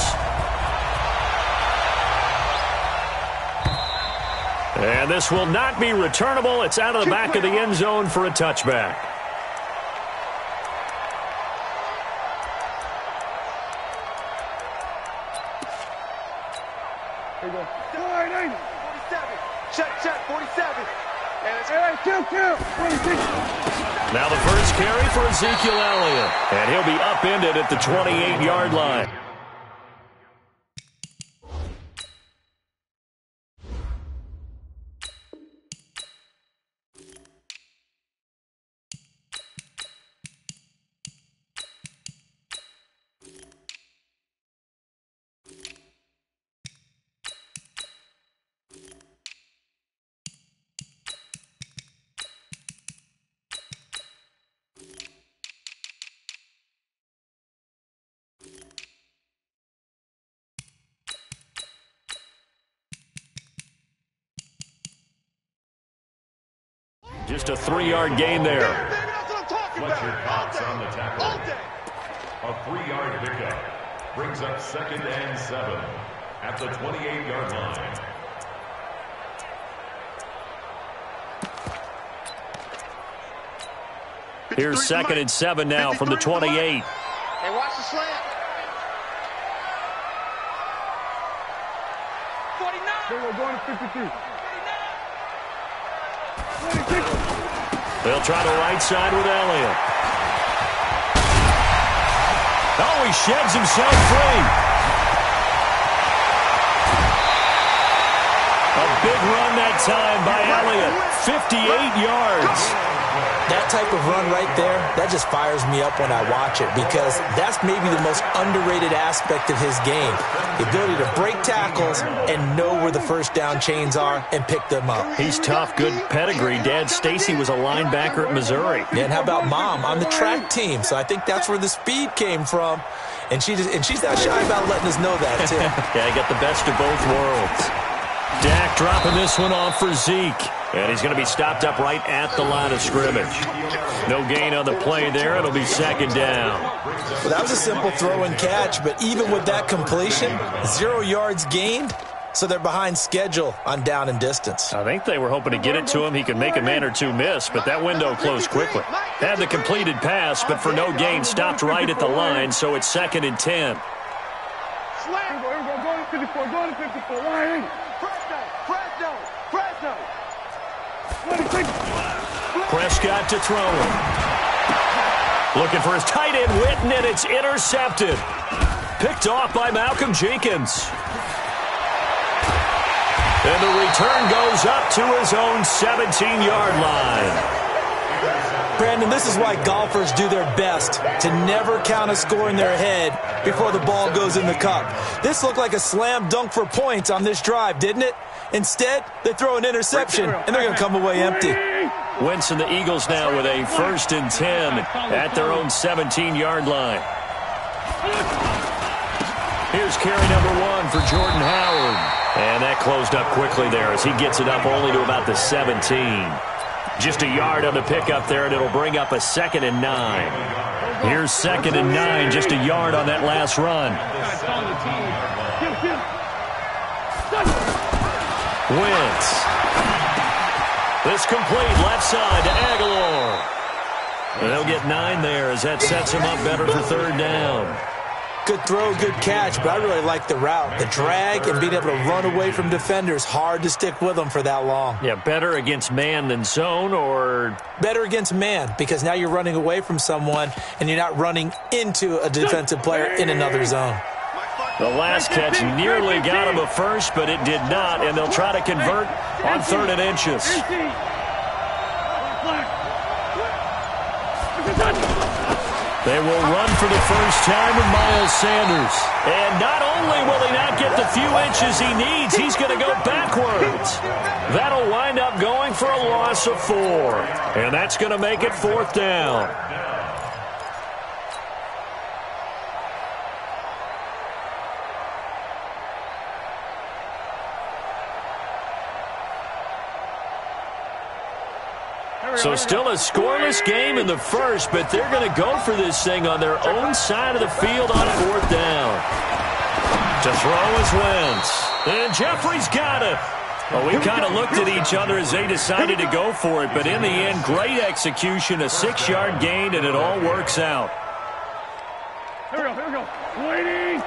And this will not be returnable. It's out of the back of the end zone for a touchback. Here you go. 47. Check, 47. And it's 26. Now the first carry for Ezekiel Elliott. And he'll be upended at the 28-yard line. Just a 3-yard gain there. That's what I'm talking What's your about. thoughts on the tackle? All day. A 3-yard pickup brings up 2nd and 7 at the 28-yard line. Here's 2nd and 7 now from the 28. Hey, watch the slant. 49. We're going to 53. They'll try the right side with Elliott. Oh, he sheds himself free. big run that time by Elliott. 58 yards. That type of run right there, that just fires me up when I watch it because that's maybe the most underrated aspect of his game. The ability to break tackles and know where the first down chains are and pick them up. He's tough, good pedigree. Dad Stacy was a linebacker at Missouri. Yeah, and how about Mom on the track team? So I think that's where the speed came from. And she's not shy about letting us know that, too. Yeah, he got the best of both worlds. Dak dropping this one off for Zeke. And he's going to be stopped up right at the line of scrimmage. No gain on the play there. It'll be second down. Well, that was a simple throw and catch, but even with that completion, 0 yards gained, so they're behind schedule on down and distance. I think they were hoping to get it to him. He could make a man or two miss, but that window closed quickly. Had the completed pass, but for no gain, stopped right at the line, so it's 2nd and 10. Slam. Here we go. Go to 54. Go to 54. Line. Fresno. Prescott to throw him. Looking for his tight end, Witten, and it's intercepted. Picked off by Malcolm Jenkins. And the return goes up to his own 17-yard line. Brandon, this is why golfers do their best to never count a score in their head before the ball goes in the cup. This looked like a slam dunk for points on this drive, didn't it? Instead, they throw an interception, and they're going to come away empty. Wentz and the Eagles now with a 1st and 10 at their own 17-yard line. Here's carry number 1 for Jordan Howard. And that closed up quickly there as he gets it up only to about the 17. Just a yard on the pickup there, and it'll bring up a 2nd and 9. Here's 2nd and 9, just a yard on that last run. Wentz. This complete left side to Aguilar. And they'll get 9 there as that sets him up better for 3rd down. Good throw, good catch, but I really like the route. The drag and being able to run away from defenders, hard to stick with them for that long. Yeah, better against man than zone, or? Better against man, because now you're running away from someone and you're not running into a defensive player in another zone. The last catch nearly got him a first, but it did not, and they'll try to convert on 3rd and inches. They will run for the first time with Miles Sanders. And not only will he not get the few inches he needs, he's going to go backwards. That'll wind up going for a loss of 4. And that's going to make it 4th down. So still a scoreless game in the first, but they're going to go for this thing on their own side of the field on 4th down. To throw is Wentz. And Jeffrey's got it. Well, we kind of looked at each other as they decided to go for it, but in the end, great execution, a 6-yard gain, and it all works out. Here we go. Waiting.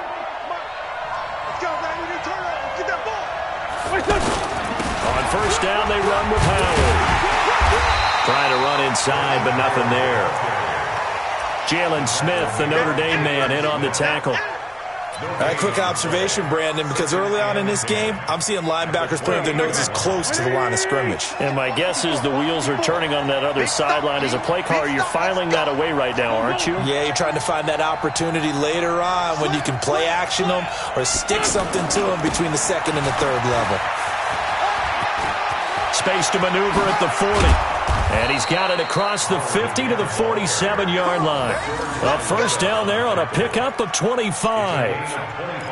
Let's go, man. We need to turn it. Let's get that ball. On 1st down, they run with Howard. Trying to run inside, but nothing there. Jalen Smith, the Notre Dame man, in on the tackle. A quick observation, Brandon, because early on in this game, I'm seeing linebackers putting their noses close to the line of scrimmage. And my guess is the wheels are turning on that other sideline. As a play caller, you're filing that away right now, aren't you? Yeah, you're trying to find that opportunity later on when you can play action them or stick something to them between the 2nd and the 3rd level. Space to maneuver at the 40. And he's got it across the 50 to the 47-yard line. A 1st down there on a pickup of 25.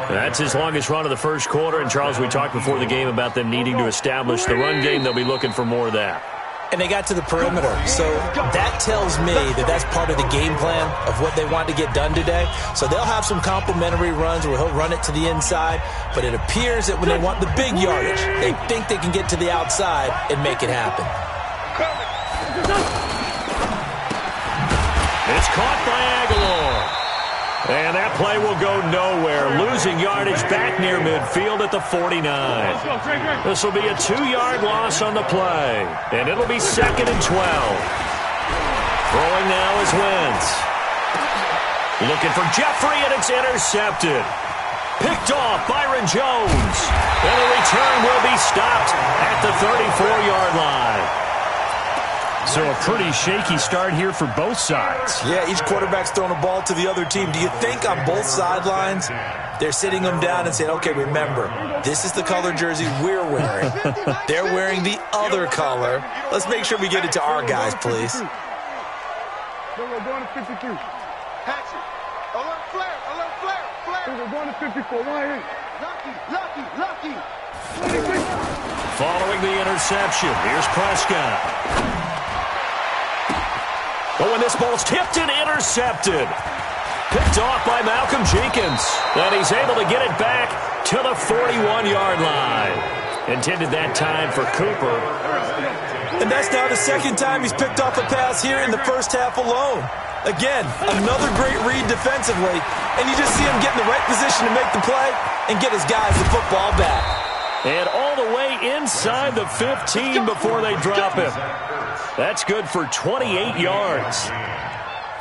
That's his longest run of the first quarter. And, Charles, we talked before the game about them needing to establish the run game. They'll be looking for more of that. And they got to the perimeter. So that tells me that that's part of the game plan of what they want to get done today. So they'll have some complementary runs where he'll run it to the inside. But it appears that when they want the big yardage, they think they can get to the outside and make it happen. It's caught by Aguilar. And that play will go nowhere. Losing yardage back near midfield at the 49. This will be a 2-yard loss on the play. And it'll be 2nd and 12. Throwing now is Wentz. Looking for Jeffrey, and it's intercepted. Picked off Byron Jones. And the return will be stopped at the 34-yard line. So a pretty shaky start here for both sides. Yeah, each quarterback's throwing a ball to the other team. Do you think on both sidelines they're sitting them down and saying, okay, remember, this is the color jersey we're wearing. They're wearing the other color. Let's make sure we get it to our guys, please. We're going to 53. Hatchet. Alert flare. Alert flare. Flare. We're going to 54. Why ain't? Lucky. Following the interception, here's Prescott. But when this ball's tipped and intercepted, picked off by Malcolm Jenkins. And he's able to get it back to the 41-yard line. Intended that time for Cooper. And that's now the second time he's picked off a pass here in the first half alone. Again, another great read defensively. And you just see him get in the right position to make the play and get his guys the football back. And all the way inside the 15 before they drop him. That's good for 28 yards.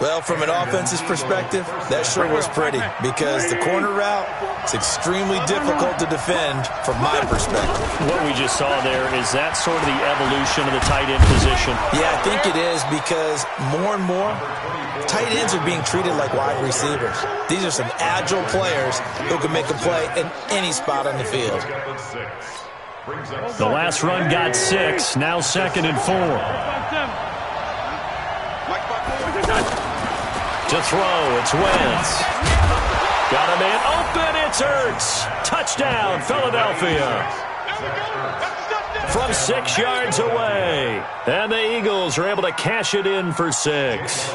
Well, from an offense's perspective, that sure was pretty because the corner route is extremely difficult to defend from my perspective. What we just saw there, is that sort of the evolution of the tight end position? Yeah, I think it is because more and more, tight ends are being treated like wide receivers. These are some agile players who can make a play in any spot on the field. The last run got 6, now 2nd and 4. To throw, it's Wentz. Got a man open, it's Ertz. Touchdown, Philadelphia. From 6 yards away. And the Eagles are able to cash it in for 6.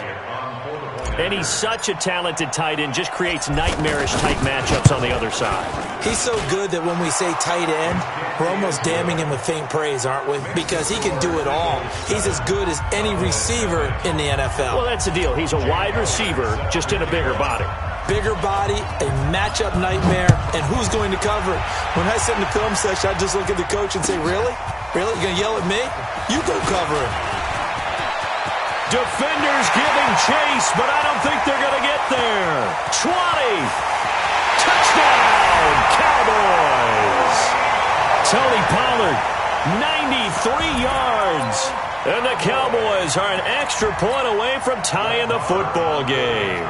And he's such a talented tight end, just creates nightmarish-type matchups on the other side. He's so good that when we say tight end, we're almost damning him with faint praise, aren't we? Because he can do it all. He's as good as any receiver in the NFL. Well, that's the deal. He's a wide receiver, just in a bigger body. Bigger body, a matchup nightmare, and who's going to cover it? When I sit in the film session, I just look at the coach and say, really? Really? You're going to yell at me? You go cover him. Defenders giving chase, but I don't think they're going to get there. 20. Touchdown, Cowboys. Tony Pollard, 93 yards. And the Cowboys are an extra point away from tying the football game.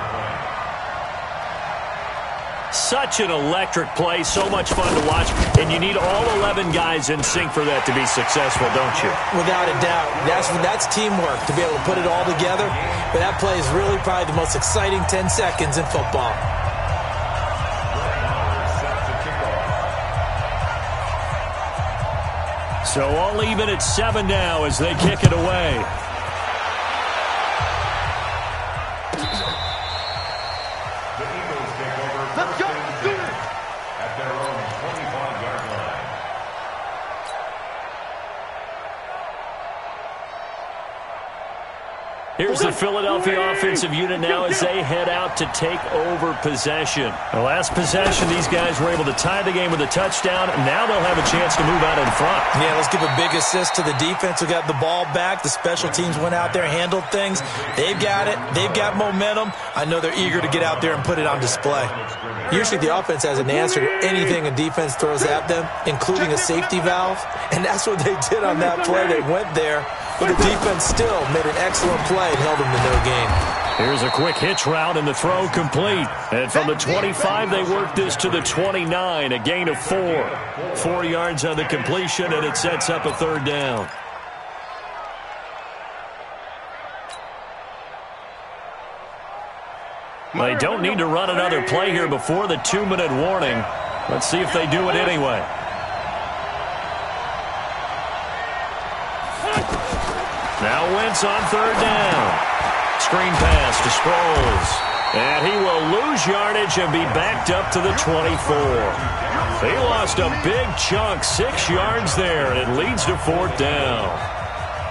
Such an electric play, so much fun to watch, and you need all 11 guys in sync for that to be successful, don't you? Without a doubt. That's teamwork to be able to put it all together, but that play is really probably the most exciting 10 seconds in football. So all even at 7 now as they kick it away. Here's the Philadelphia offensive unit now as they head out to take over possession. The last possession, these guys were able to tie the game with a touchdown, and now they'll have a chance to move out in front. Yeah, let's give a big assist to the defense who got the ball back. The special teams went out there, handled things. They've got it. They've got momentum. I know they're eager to get out there and put it on display. Usually the offense has an answer to anything a defense throws at them, including a safety valve, and that's what they did on that play. They went there, but the defense still made an excellent play and held them to no gain. Here's a quick hitch route and the throw complete. And from the 25, they work this to the 29, a gain of 4. 4 yards on the completion, and it sets up a 3rd down. They don't need to run another play here before the 2-minute warning. Let's see if they do it anyway. Now Wentz on 3rd down. Screen pass to Sproles. And he will lose yardage and be backed up to the 24. He lost a big chunk, 6 yards there, and it leads to 4th down.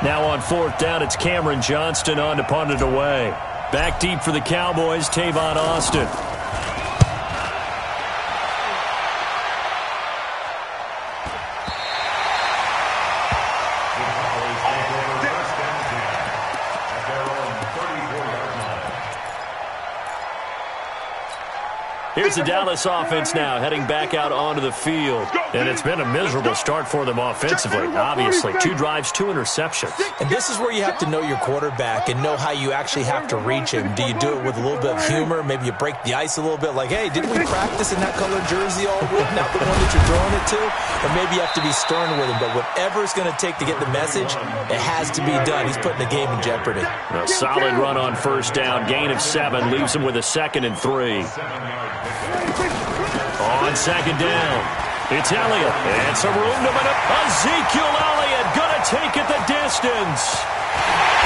Now on 4th down, it's Cameron Johnston on to punt it away. Back deep for the Cowboys, Tavon Austin. Here's the Dallas offense now heading back out onto the field. And it's been a miserable start for them offensively. Obviously, 2 drives, 2 interceptions. And this is where you have to know your quarterback and know how you actually have to reach him. Do you do it with a little bit of humor? Maybe you break the ice a little bit like, hey, didn't we practice in that colored jersey all week, not the one that you're throwing it to? Or maybe you have to be stern with him. But whatever it's going to take to get the message, it has to be done. He's putting the game in jeopardy. A solid run on first down. Gain of 7 leaves him with a 2nd and 3. On second down, it's Elliott. And some room to maneuver. Ezekiel Elliott going to take it the distance.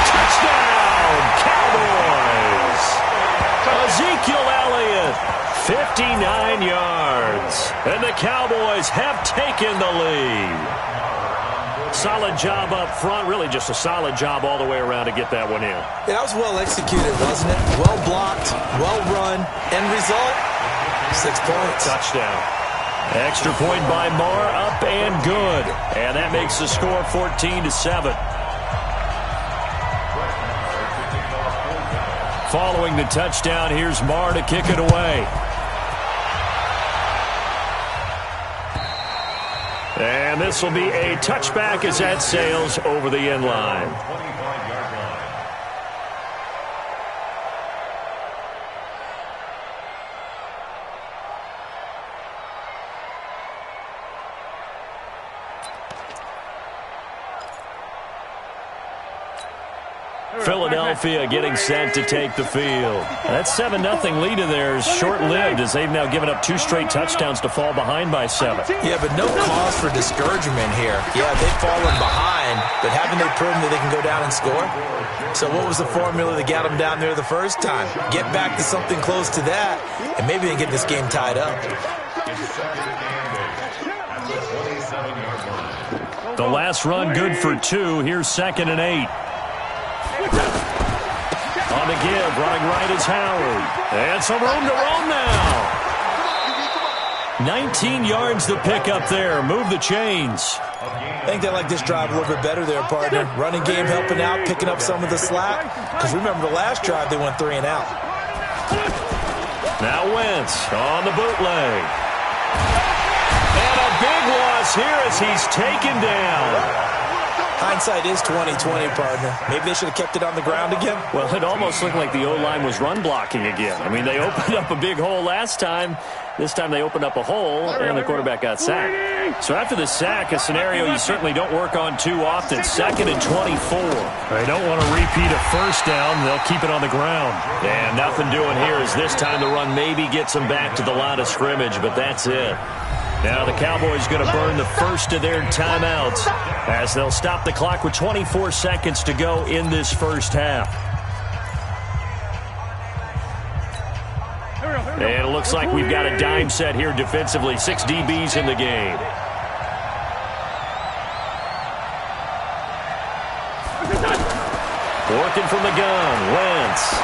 Touchdown, Cowboys. Ezekiel Elliott, 59 yards. And the Cowboys have taken the lead. Solid job up front. Really just a solid job all the way around to get that one in. Yeah, that was well executed, wasn't it? Well blocked, well run. End result, 6 points. Touchdown. Extra point by Marr, up and good. And that makes the score 14-7. Following the touchdown, here's Marr to kick it away. And this will be a touchback as that sails over the end line. Philadelphia getting set to take the field. That 7-0 lead of theirs short-lived as they've now given up 2 straight touchdowns to fall behind by 7. Yeah, but no cause for discouragement here. Yeah, they've fallen behind, but haven't they proven that they can go down and score? So what was the formula that got them down there the first time? Get back to something close to that, and maybe they can get this game tied up. The last run good for 2. Here's 2nd and 8. On the give, running right is Howard. And some room to roam now. 19 yards the pick up there. Move the chains. I think they like this drive a little bit better there, partner. Running game helping out, picking up some of the slack. Because remember the last drive, they went 3 and out. Now Wentz on the bootleg. And a big loss here as he's taken down. Hindsight is 20/20, partner. Maybe they should have kept it on the ground again. Well, it almost looked like the O-line was run blocking again. I mean, they opened up a big hole last time. This time they opened up a hole, and the quarterback got sacked. So after the sack, a scenario you certainly don't work on too often. 2nd and 24. They don't want to repeat a first down. They'll keep it on the ground. And nothing doing here as this time the run maybe gets them back to the line of scrimmage, but that's it. Now the Cowboys going to burn the first of their timeouts as they'll stop the clock with 24 seconds to go in this first half. And it looks like we've got a dime set here defensively. 6 DBs in the game. Working from the gun, Wentz.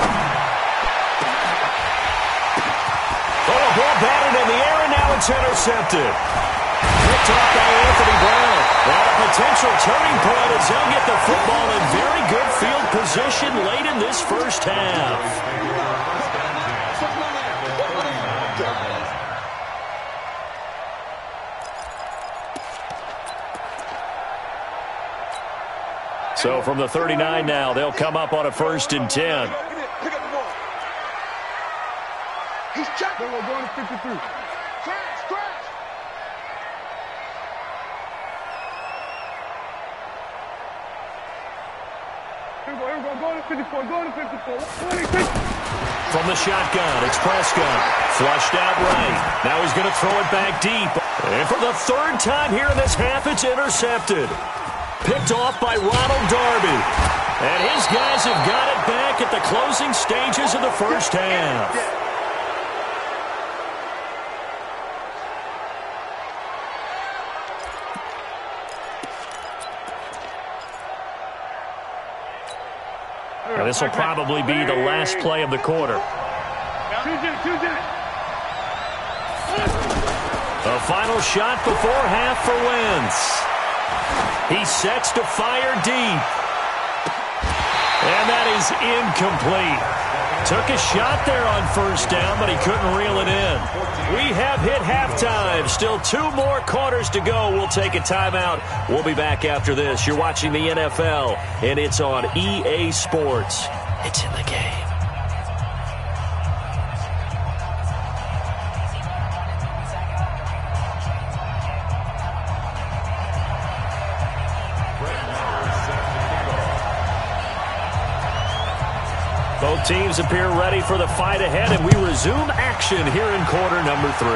Oh, ball batted in the air, and now it's intercepted. Picked off by Anthony Brown. And a potential turning point as they'll get the football in very good field position late in this first half. So from the 39 now, they'll come up on a 1st and 10. He's checking. We're going to 53. Crash. Here we go. Going to 54. Going to 54. From the shotgun, it's Prescott. Flushed out right. Now he's going to throw it back deep. And for the 3rd time here in this half, it's intercepted. Picked off by Ronald Darby. And his guys have got it back at the closing stages of the first half. Now this will probably be the last play of the quarter. The final shot before half for Wentz. He sets to fire deep. And that is incomplete. Took a shot there on first down, but he couldn't reel it in. We have hit halftime. Still 2 more quarters to go. We'll take a timeout. We'll be back after this. You're watching the NFL, and it's on EA Sports. It's in the game. Both teams appear ready for the fight ahead, and we resume action here in quarter number 3.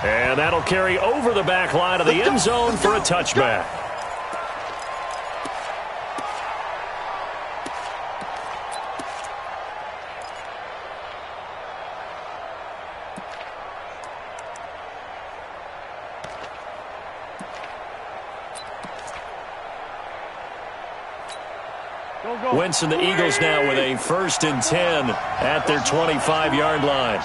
And that'll carry over the back line of the end zone for a touchback. Winston, the Eagles now with a 1st and 10 at their 25-yard line.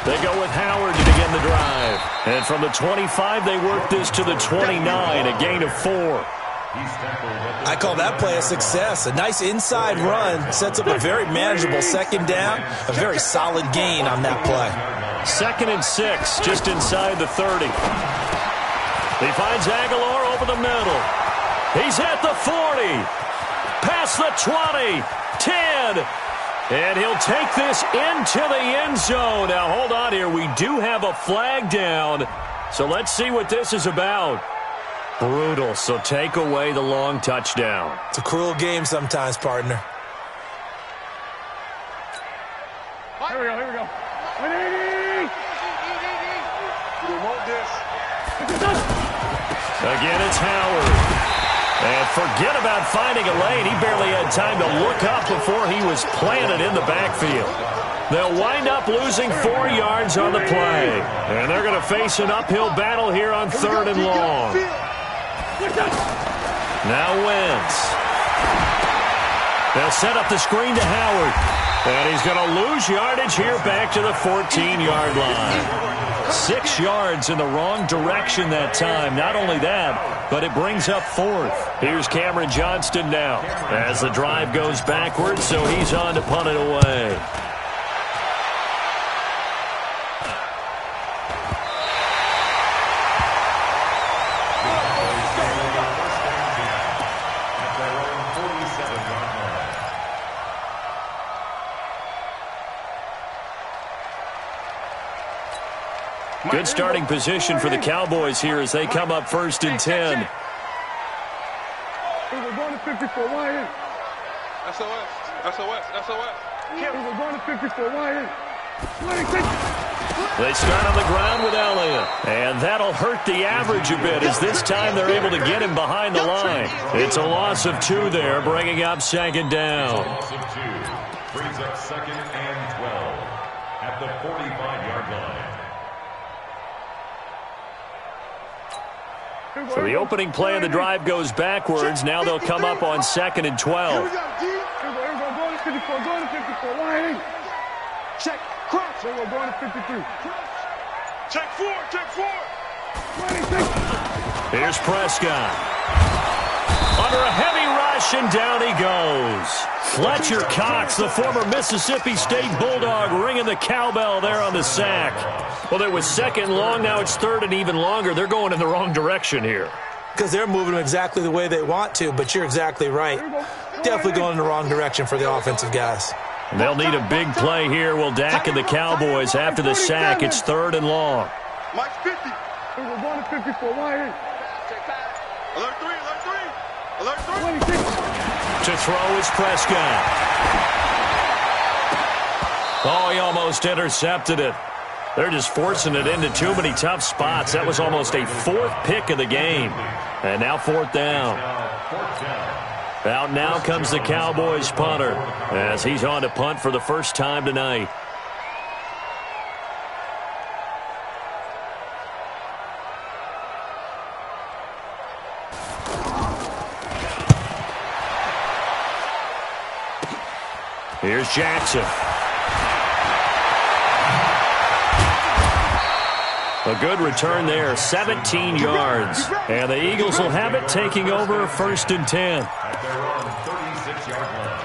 They go with Howard to begin the drive. And from the 25, they work this to the 29, a gain of 4. I call that play a success. A nice inside run sets up a very manageable 2nd down, a very solid gain on that play. 2nd and 6, just inside the 30. He finds Aguilar over the middle. He's at the 40. Past the 20. 10. And he'll take this into the end zone. Now, hold on here. We do have a flag down. So let's see what this is about. Brutal. So take away the long touchdown. It's a cruel game sometimes, partner. Here we go, here we go. 180! We want this. Again, it's Howard. And forget about finding a lane. He barely had time to look up before he was planted in the backfield. They'll wind up losing 4 yards on the play. And they're going to face an uphill battle here on 3rd and long. Now Wentz. They'll set up the screen to Howard. And he's going to lose yardage here back to the 14-yard line. 6 yards in the wrong direction that time. Not only that, but it brings up 4th. Here's Cameron Johnston now as the drive goes backwards, so he's on to punt it away. Good starting position for the Cowboys here as they come up 1st and 10. We're going to 54. Why in? SOS. SOS. SOS. We're going to 54. Why in? They start on the ground with Elliott. And that'll hurt the average a bit as this time they're able to get him behind the line. It's a loss of 2 there, bringing up 2nd down. Loss of 2 brings up 2nd and 12 at the 45-yard line. So the opening play of the drive goes backwards. Now they'll come up on 2nd and 12. Here we go, D. Here we go, going to 54, going to 54. Line. Check, cross. Here we go, going to 53. Check 4, check 4. Here's Prescott. Under a heavy rush, and down he goes. Fletcher Cox, the former Mississippi State Bulldog, ringing the cowbell there on the sack. Well, it was 2nd long. Now it's 3rd and even longer. They're going in the wrong direction here. Because they're moving them exactly the way they want to, but you're exactly right. Definitely going in the wrong direction for the offensive guys. And they'll need a big play here. Will Dak and the Cowboys after the sack. It's 3rd and long. Mike's 50. We're going to 54. Why in? Alert 3, alert 3. Alert 3. 26. To throw is Prescott. Oh, he almost intercepted it. They're just forcing it into too many tough spots. That was almost a 4th pick of the game. And now 4th down. Out now comes the Cowboys punter as he's on to punt for the first time tonight. Here's Jackson. A good return there, 17 yards. And the Eagles will have it, taking over 1st and 10. At their own 36-yard line.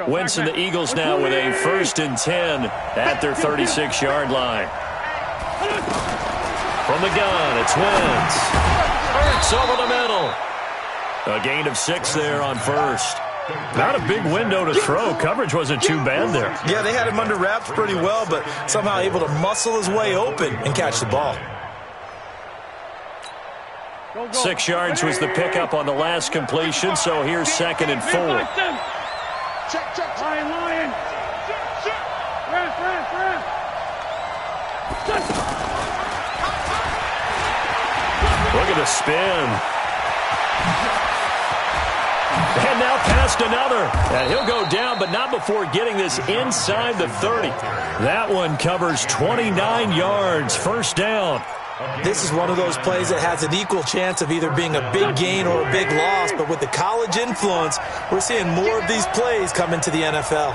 Wentz and the Eagles now with a 1st and 10 at their 36-yard line. From the gun, it's Wentz. Hurts over the middle. A gain of 6 there on 1st. Not a big window to throw. Coverage wasn't too bad there. Yeah, they had him under wraps pretty well, but somehow able to muscle his way open and catch the ball. 6 yards was the pickup on the last completion, so here's 2nd and 4. Check. Lion. Ref. Look at the spin. And now past another. And he'll go down, but not before getting this inside the 30. That one covers 29 yards. 1st down. This is one of those plays that has an equal chance of either being a big gain or a big loss, but with the college influence, we're seeing more of these plays come into the NFL.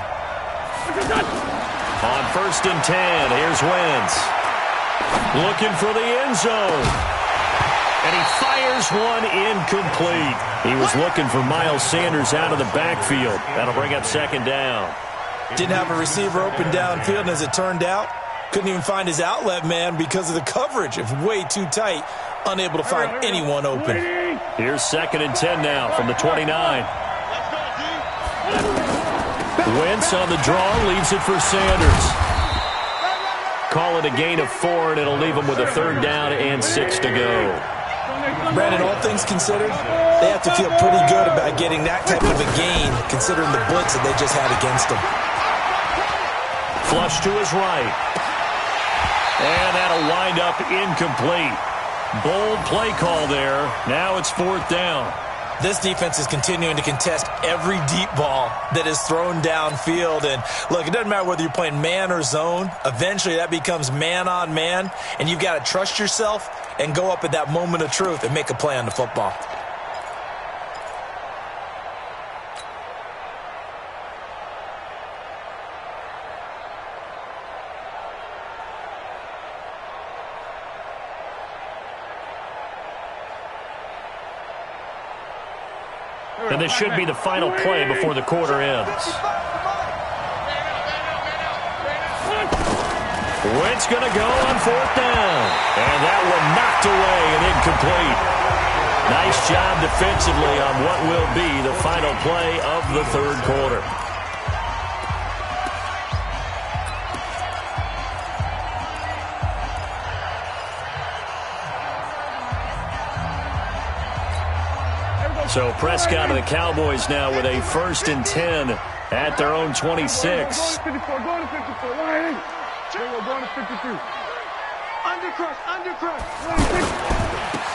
On 1st and 10, here's Wentz. Looking for the end zone. And he fires one incomplete. He was looking for Miles Sanders out of the backfield. That'll bring up 2nd down. Didn't have a receiver open downfield, and as it turned out, couldn't even find his outlet man because of the coverage. It was way too tight, unable to find anyone open. Here's 2nd and 10 now from the 29. Wentz on the draw, leaves it for Sanders. Call it a gain of 4, and it'll leave him with a 3rd down and 6 to go. Brandon, all things considered, they have to feel pretty good about getting that type of a gain, considering the blitz that they just had against them. Flush to his right. And that'll wind up incomplete. Bold play call there. Now it's 4th down. This defense is continuing to contest every deep ball that is thrown downfield. And, look, it doesn't matter whether you're playing man or zone. Eventually that becomes man on man, and you've got to trust yourself and go up at that moment of truth and make a play on the football. And this should be the final play before the quarter ends. Wentz going to go on 4th down. And that one knocked away and incomplete. Nice job defensively on what will be the final play of the 3rd quarter. So Prescott and the Cowboys now with a 1st and 10 at their own 26. Going to 54. Lion. Going to 53. Undercrush.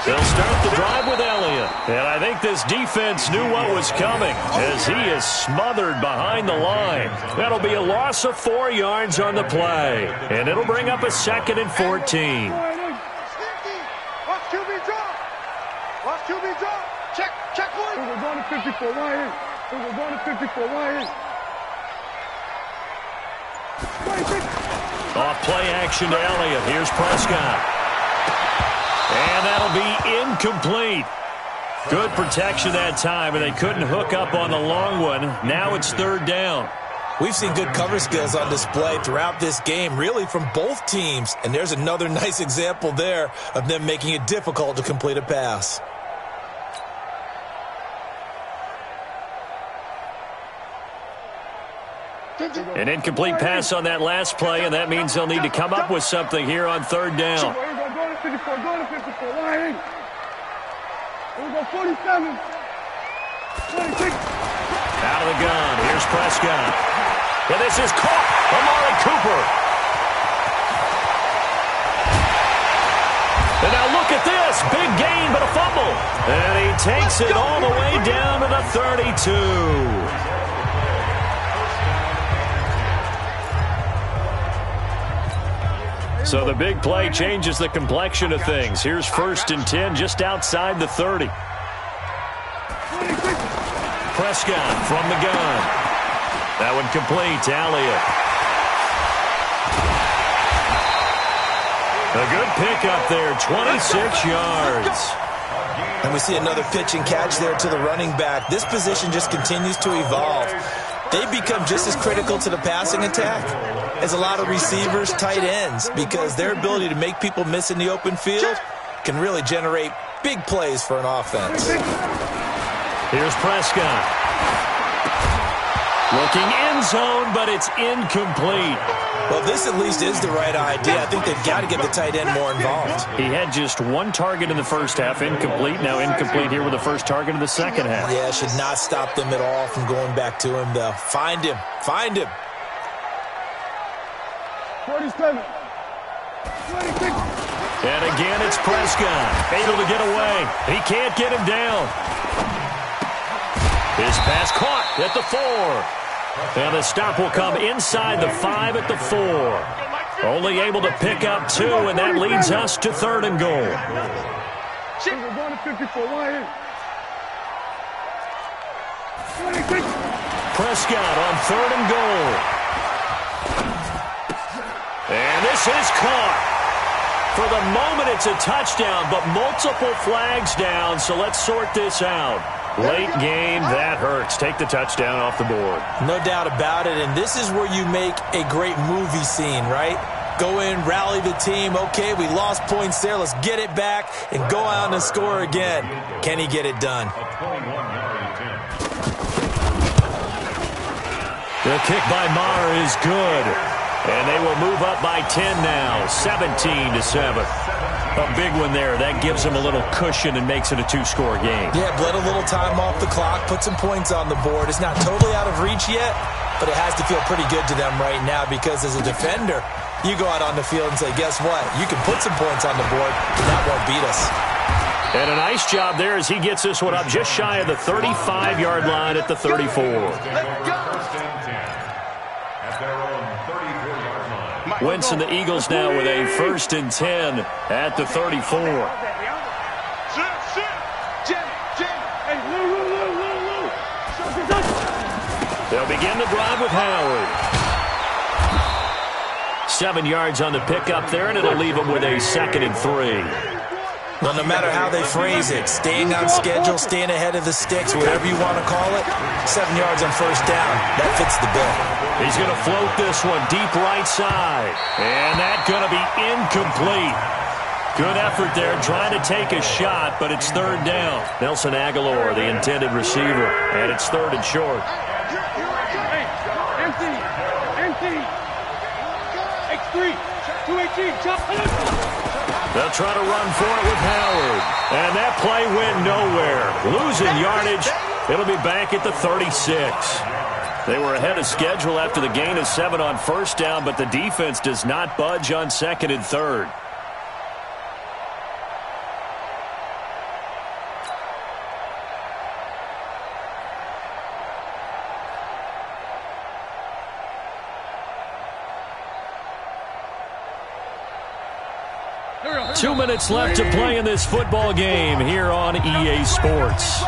They'll start the drive with Elliott. And I think this defense knew what was coming as he is smothered behind the line. That'll be a loss of 4 yards on the play. And it'll bring up a 2nd and 14. Watch QB drop. Check one. We're going to 54. Lion. We're going to 54. Lion. Off play action to Elliott. Here's Prescott. And that'll be incomplete. Good protection that time, and they couldn't hook up on the long one. Now it's 3rd down. We've seen good cover skills on display throughout this game, really from both teams. And there's another nice example there of them making it difficult to complete a pass. An incomplete pass on that last play, and that means they'll need to come up with something here on 3rd down. Going to 54. Lion. We're going 47. 26. Out of the gun. Here's Prescott. And this is caught. Amari Cooper. And now look at this. Big gain, but a fumble. And he takes it all the way down to the 32. So the big play changes the complexion of things. Here's 1st and 10 just outside the 30. Prescott from the gun. That one complete to Elliott. A good pickup there, 26 yards. And we see another pitch and catch there to the running back. This position just continues to evolve. They've become just as critical to the passing attack as a lot of receivers, tight ends, because their ability to make people miss in the open field can really generate big plays for an offense. Here's Prescott. Looking end zone, but it's incomplete. Well, this at least is the right idea. I think they've got to get the tight end more involved. He had just one target in the first half, incomplete. Now incomplete here with the first target of the second half. Yeah, should not stop them at all from going back to him, though. Find him. Find him. 47. 26. And again, it's Prescott. Able to get away. He can't get him down. His pass caught at the 4. And the stop will come inside the 5 at the 4. Only able to pick up 2, and that leads us to 3rd and goal. We're going to 54. Why? 26. Prescott on 3rd and goal. And this is caught. For the moment, it's a touchdown, but multiple flags down, so let's sort this out. Late game, that hurts. Take the touchdown off the board. No doubt about it, and this is where you make a great movie scene, right? Go in, rally the team. Okay, we lost points there. Let's get it back and go out and score again. Can he get it done? The kick by Maher is good. And they will move up by 10 now, 17-7. A big one there. That gives them a little cushion and makes it a 2-score game. Yeah, bled a little time off the clock, put some points on the board. It's not totally out of reach yet, but it has to feel pretty good to them right now because as a defender, you go out on the field and say, guess what? You can put some points on the board, but that won't beat us. And a nice job there as he gets this one up just shy of the 35-yard line at the 34. Wentz and the Eagles now with a 1st and 10 at the 34. They'll begin the drive with Howard. 7 yards on the pickup there, and it'll leave them with a 2nd and 3. Well, no matter how they phrase it, staying on schedule, staying ahead of the sticks, whatever you want to call it, 7 yards on 1st down, that fits the bill. He's going to float this one deep right side. And that's going to be incomplete. Good effort there trying to take a shot, but it's 3rd down. Nelson Aguilar, the intended receiver, and it's 3rd and short. Empty. X3. 218. They'll try to run for it with Howard. And that play went nowhere. Losing yardage. It'll be back at the 36. They were ahead of schedule after the gain of 7 on 1st down, but the defense does not budge on 2nd and 3rd. Two minutes left to play in this football game here on EA Sports.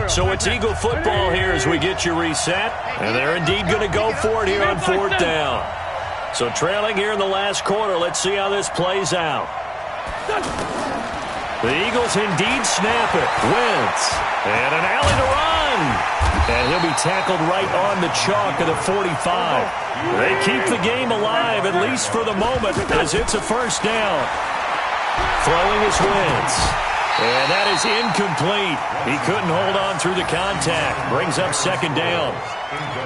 So it's Eagle football here as we get you reset. And they're indeed going to go for it here on 4th down. So trailing here in the last quarter. Let's see how this plays out. The Eagles indeed snap it. Wentz. And an alley to run. And he'll be tackled right on the chalk of the 45. They keep the game alive, at least for the moment, as it's a 1st down. Throwing is Wentz. And that is incomplete. He couldn't hold on through the contact. Brings up 2nd down.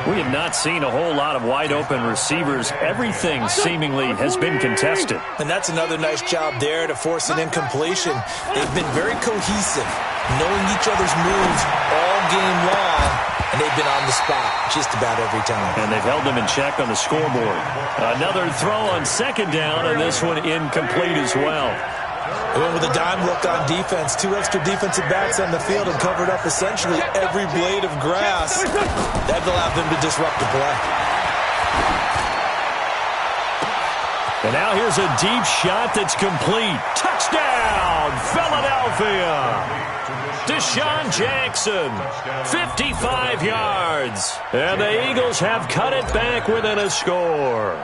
We have not seen a whole lot of wide-open receivers. Everything seemingly has been contested. And that's another nice job there to force an incompletion. They've been very cohesive, knowing each other's moves all game long, and they've been on the spot just about every time. And they've held them in check on the scoreboard. Another throw on 2nd down, and this one incomplete as well. They went with a dime look on defense. 2 extra defensive backs on the field and covered up essentially every blade of grass. That allowed them to disrupt the play. And now here's a deep shot that's complete. Touchdown, Philadelphia. Deshaun Jackson, 55 yards. And the Eagles have cut it back within a score.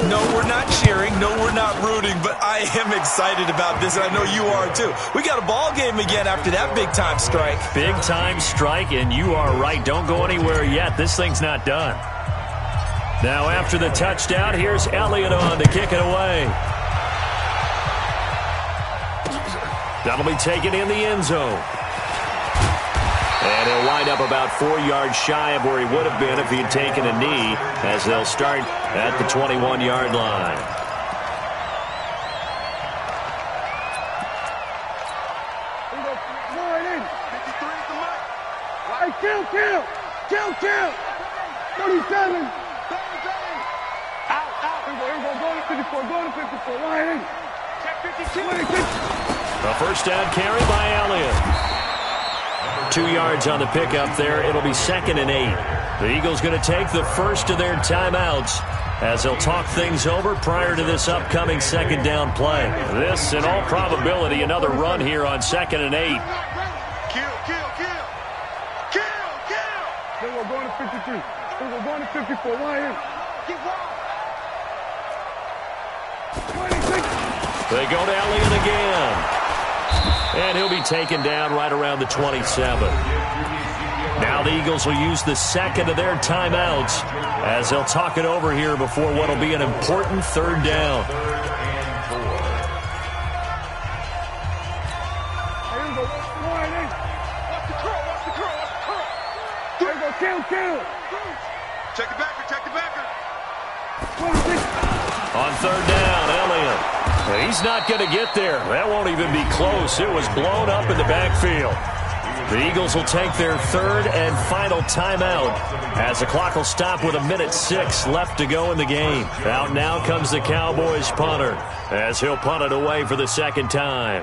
No, we're not cheering. No, we're not rooting. But I am excited about this, and I know you are too. We got a ball game again after that big-time strike. Big-time strike, and you are right. Don't go anywhere yet. This thing's not done. Now after the touchdown, here's Elliott on to kick it away. That'll be taken in the end zone. And he'll wind up about 4 yards shy of where he would have been if he had taken a knee, as they'll start at the 21-yard line. Hey, kill! 37! Here we go, go to 54, line in. Check 52. A first down carry by Elliott. 2 yards on the pickup there. It'll be 2nd and 8. The Eagles going to take the first of their timeouts as they'll talk things over prior to this upcoming 2nd down play. This, in all probability, another run here on 2nd and 8. Kill. Here we're going to 53. Here we're going to 54, line in. Get wild. 26. They go to Elliott again. And he'll be taken down right around the 27. Now the Eagles will use the second of their timeouts as they'll talk it over here before what will be an important 3rd down. Here we go, line in. Watch the curl. Here we go, kill. Check the backer. 26. On 3rd down, Elliott. He's not going to get there. That won't even be close. It was blown up in the backfield. The Eagles will take their 3rd and final timeout as the clock will stop with 1:06 left to go in the game. Out now comes the Cowboys punter as he'll punt it away for the 2nd time.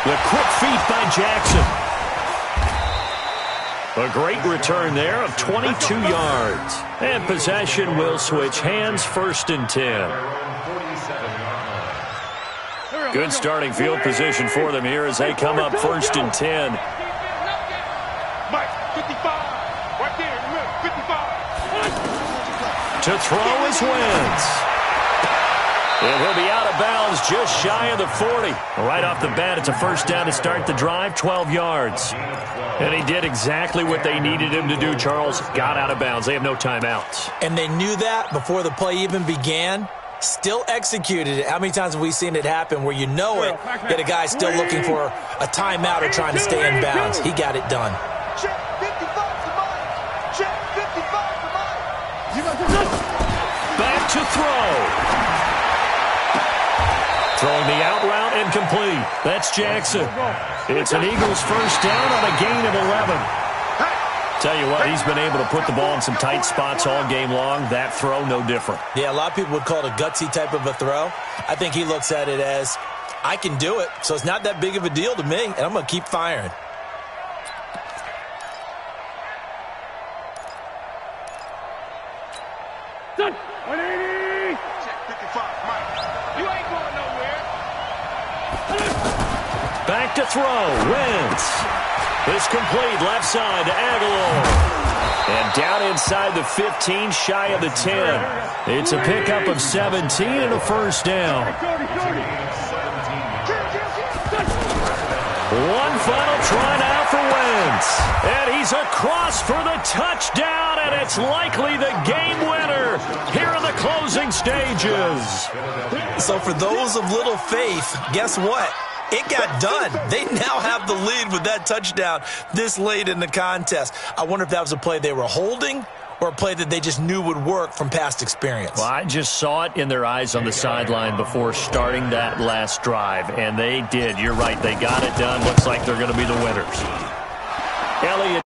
The quick feet by Jackson. A great return there of 22 yards. And possession will switch hands, 1st and 10. Good starting field position for them here as they come up 1st and 10. Mike, 55. Right there, remember, 55. To throw is Wentz. And he'll be out of bounds just shy of the 40. Right off the bat, it's a first down to start the drive, 12 yards. And he did exactly what they needed him to do, Charles. Got out of bounds. They have no timeouts. And they knew that before the play even began. Still executed it. How many times have we seen it happen where you know it, yet a guy's still looking for a timeout or trying to stay in bounds? He got it done. Check 55 to Mike. Check 55 to Mike. Back to throw. Throwing the out route incomplete. That's Jackson. It's an Eagles first down on a gain of 11. Tell you what, he's been able to put the ball in some tight spots all game long. That throw, no different. Yeah, a lot of people would call it a gutsy type of a throw. I think he looks at it as, I can do it, so it's not that big of a deal to me, and I'm going to keep firing. Done. 180. Check 55, Mike. You ain't going nowhere. Back to throw. Wentz. It's complete left side to Aguilar. And down inside the 15, shy of the 10. It's a pickup of 17 and a first down. One final try now for Wentz. And he's across for the touchdown, and it's likely the game winner here in the closing stages. So for those of little faith, guess what? It got done. They now have the lead with that touchdown this late in the contest. I wonder if that was a play they were holding or a play that they just knew would work from past experience. Well, I just saw it in their eyes on the sideline before starting that last drive, and they did. You're right. They got it done. Looks like they're going to be the winners. Elliott.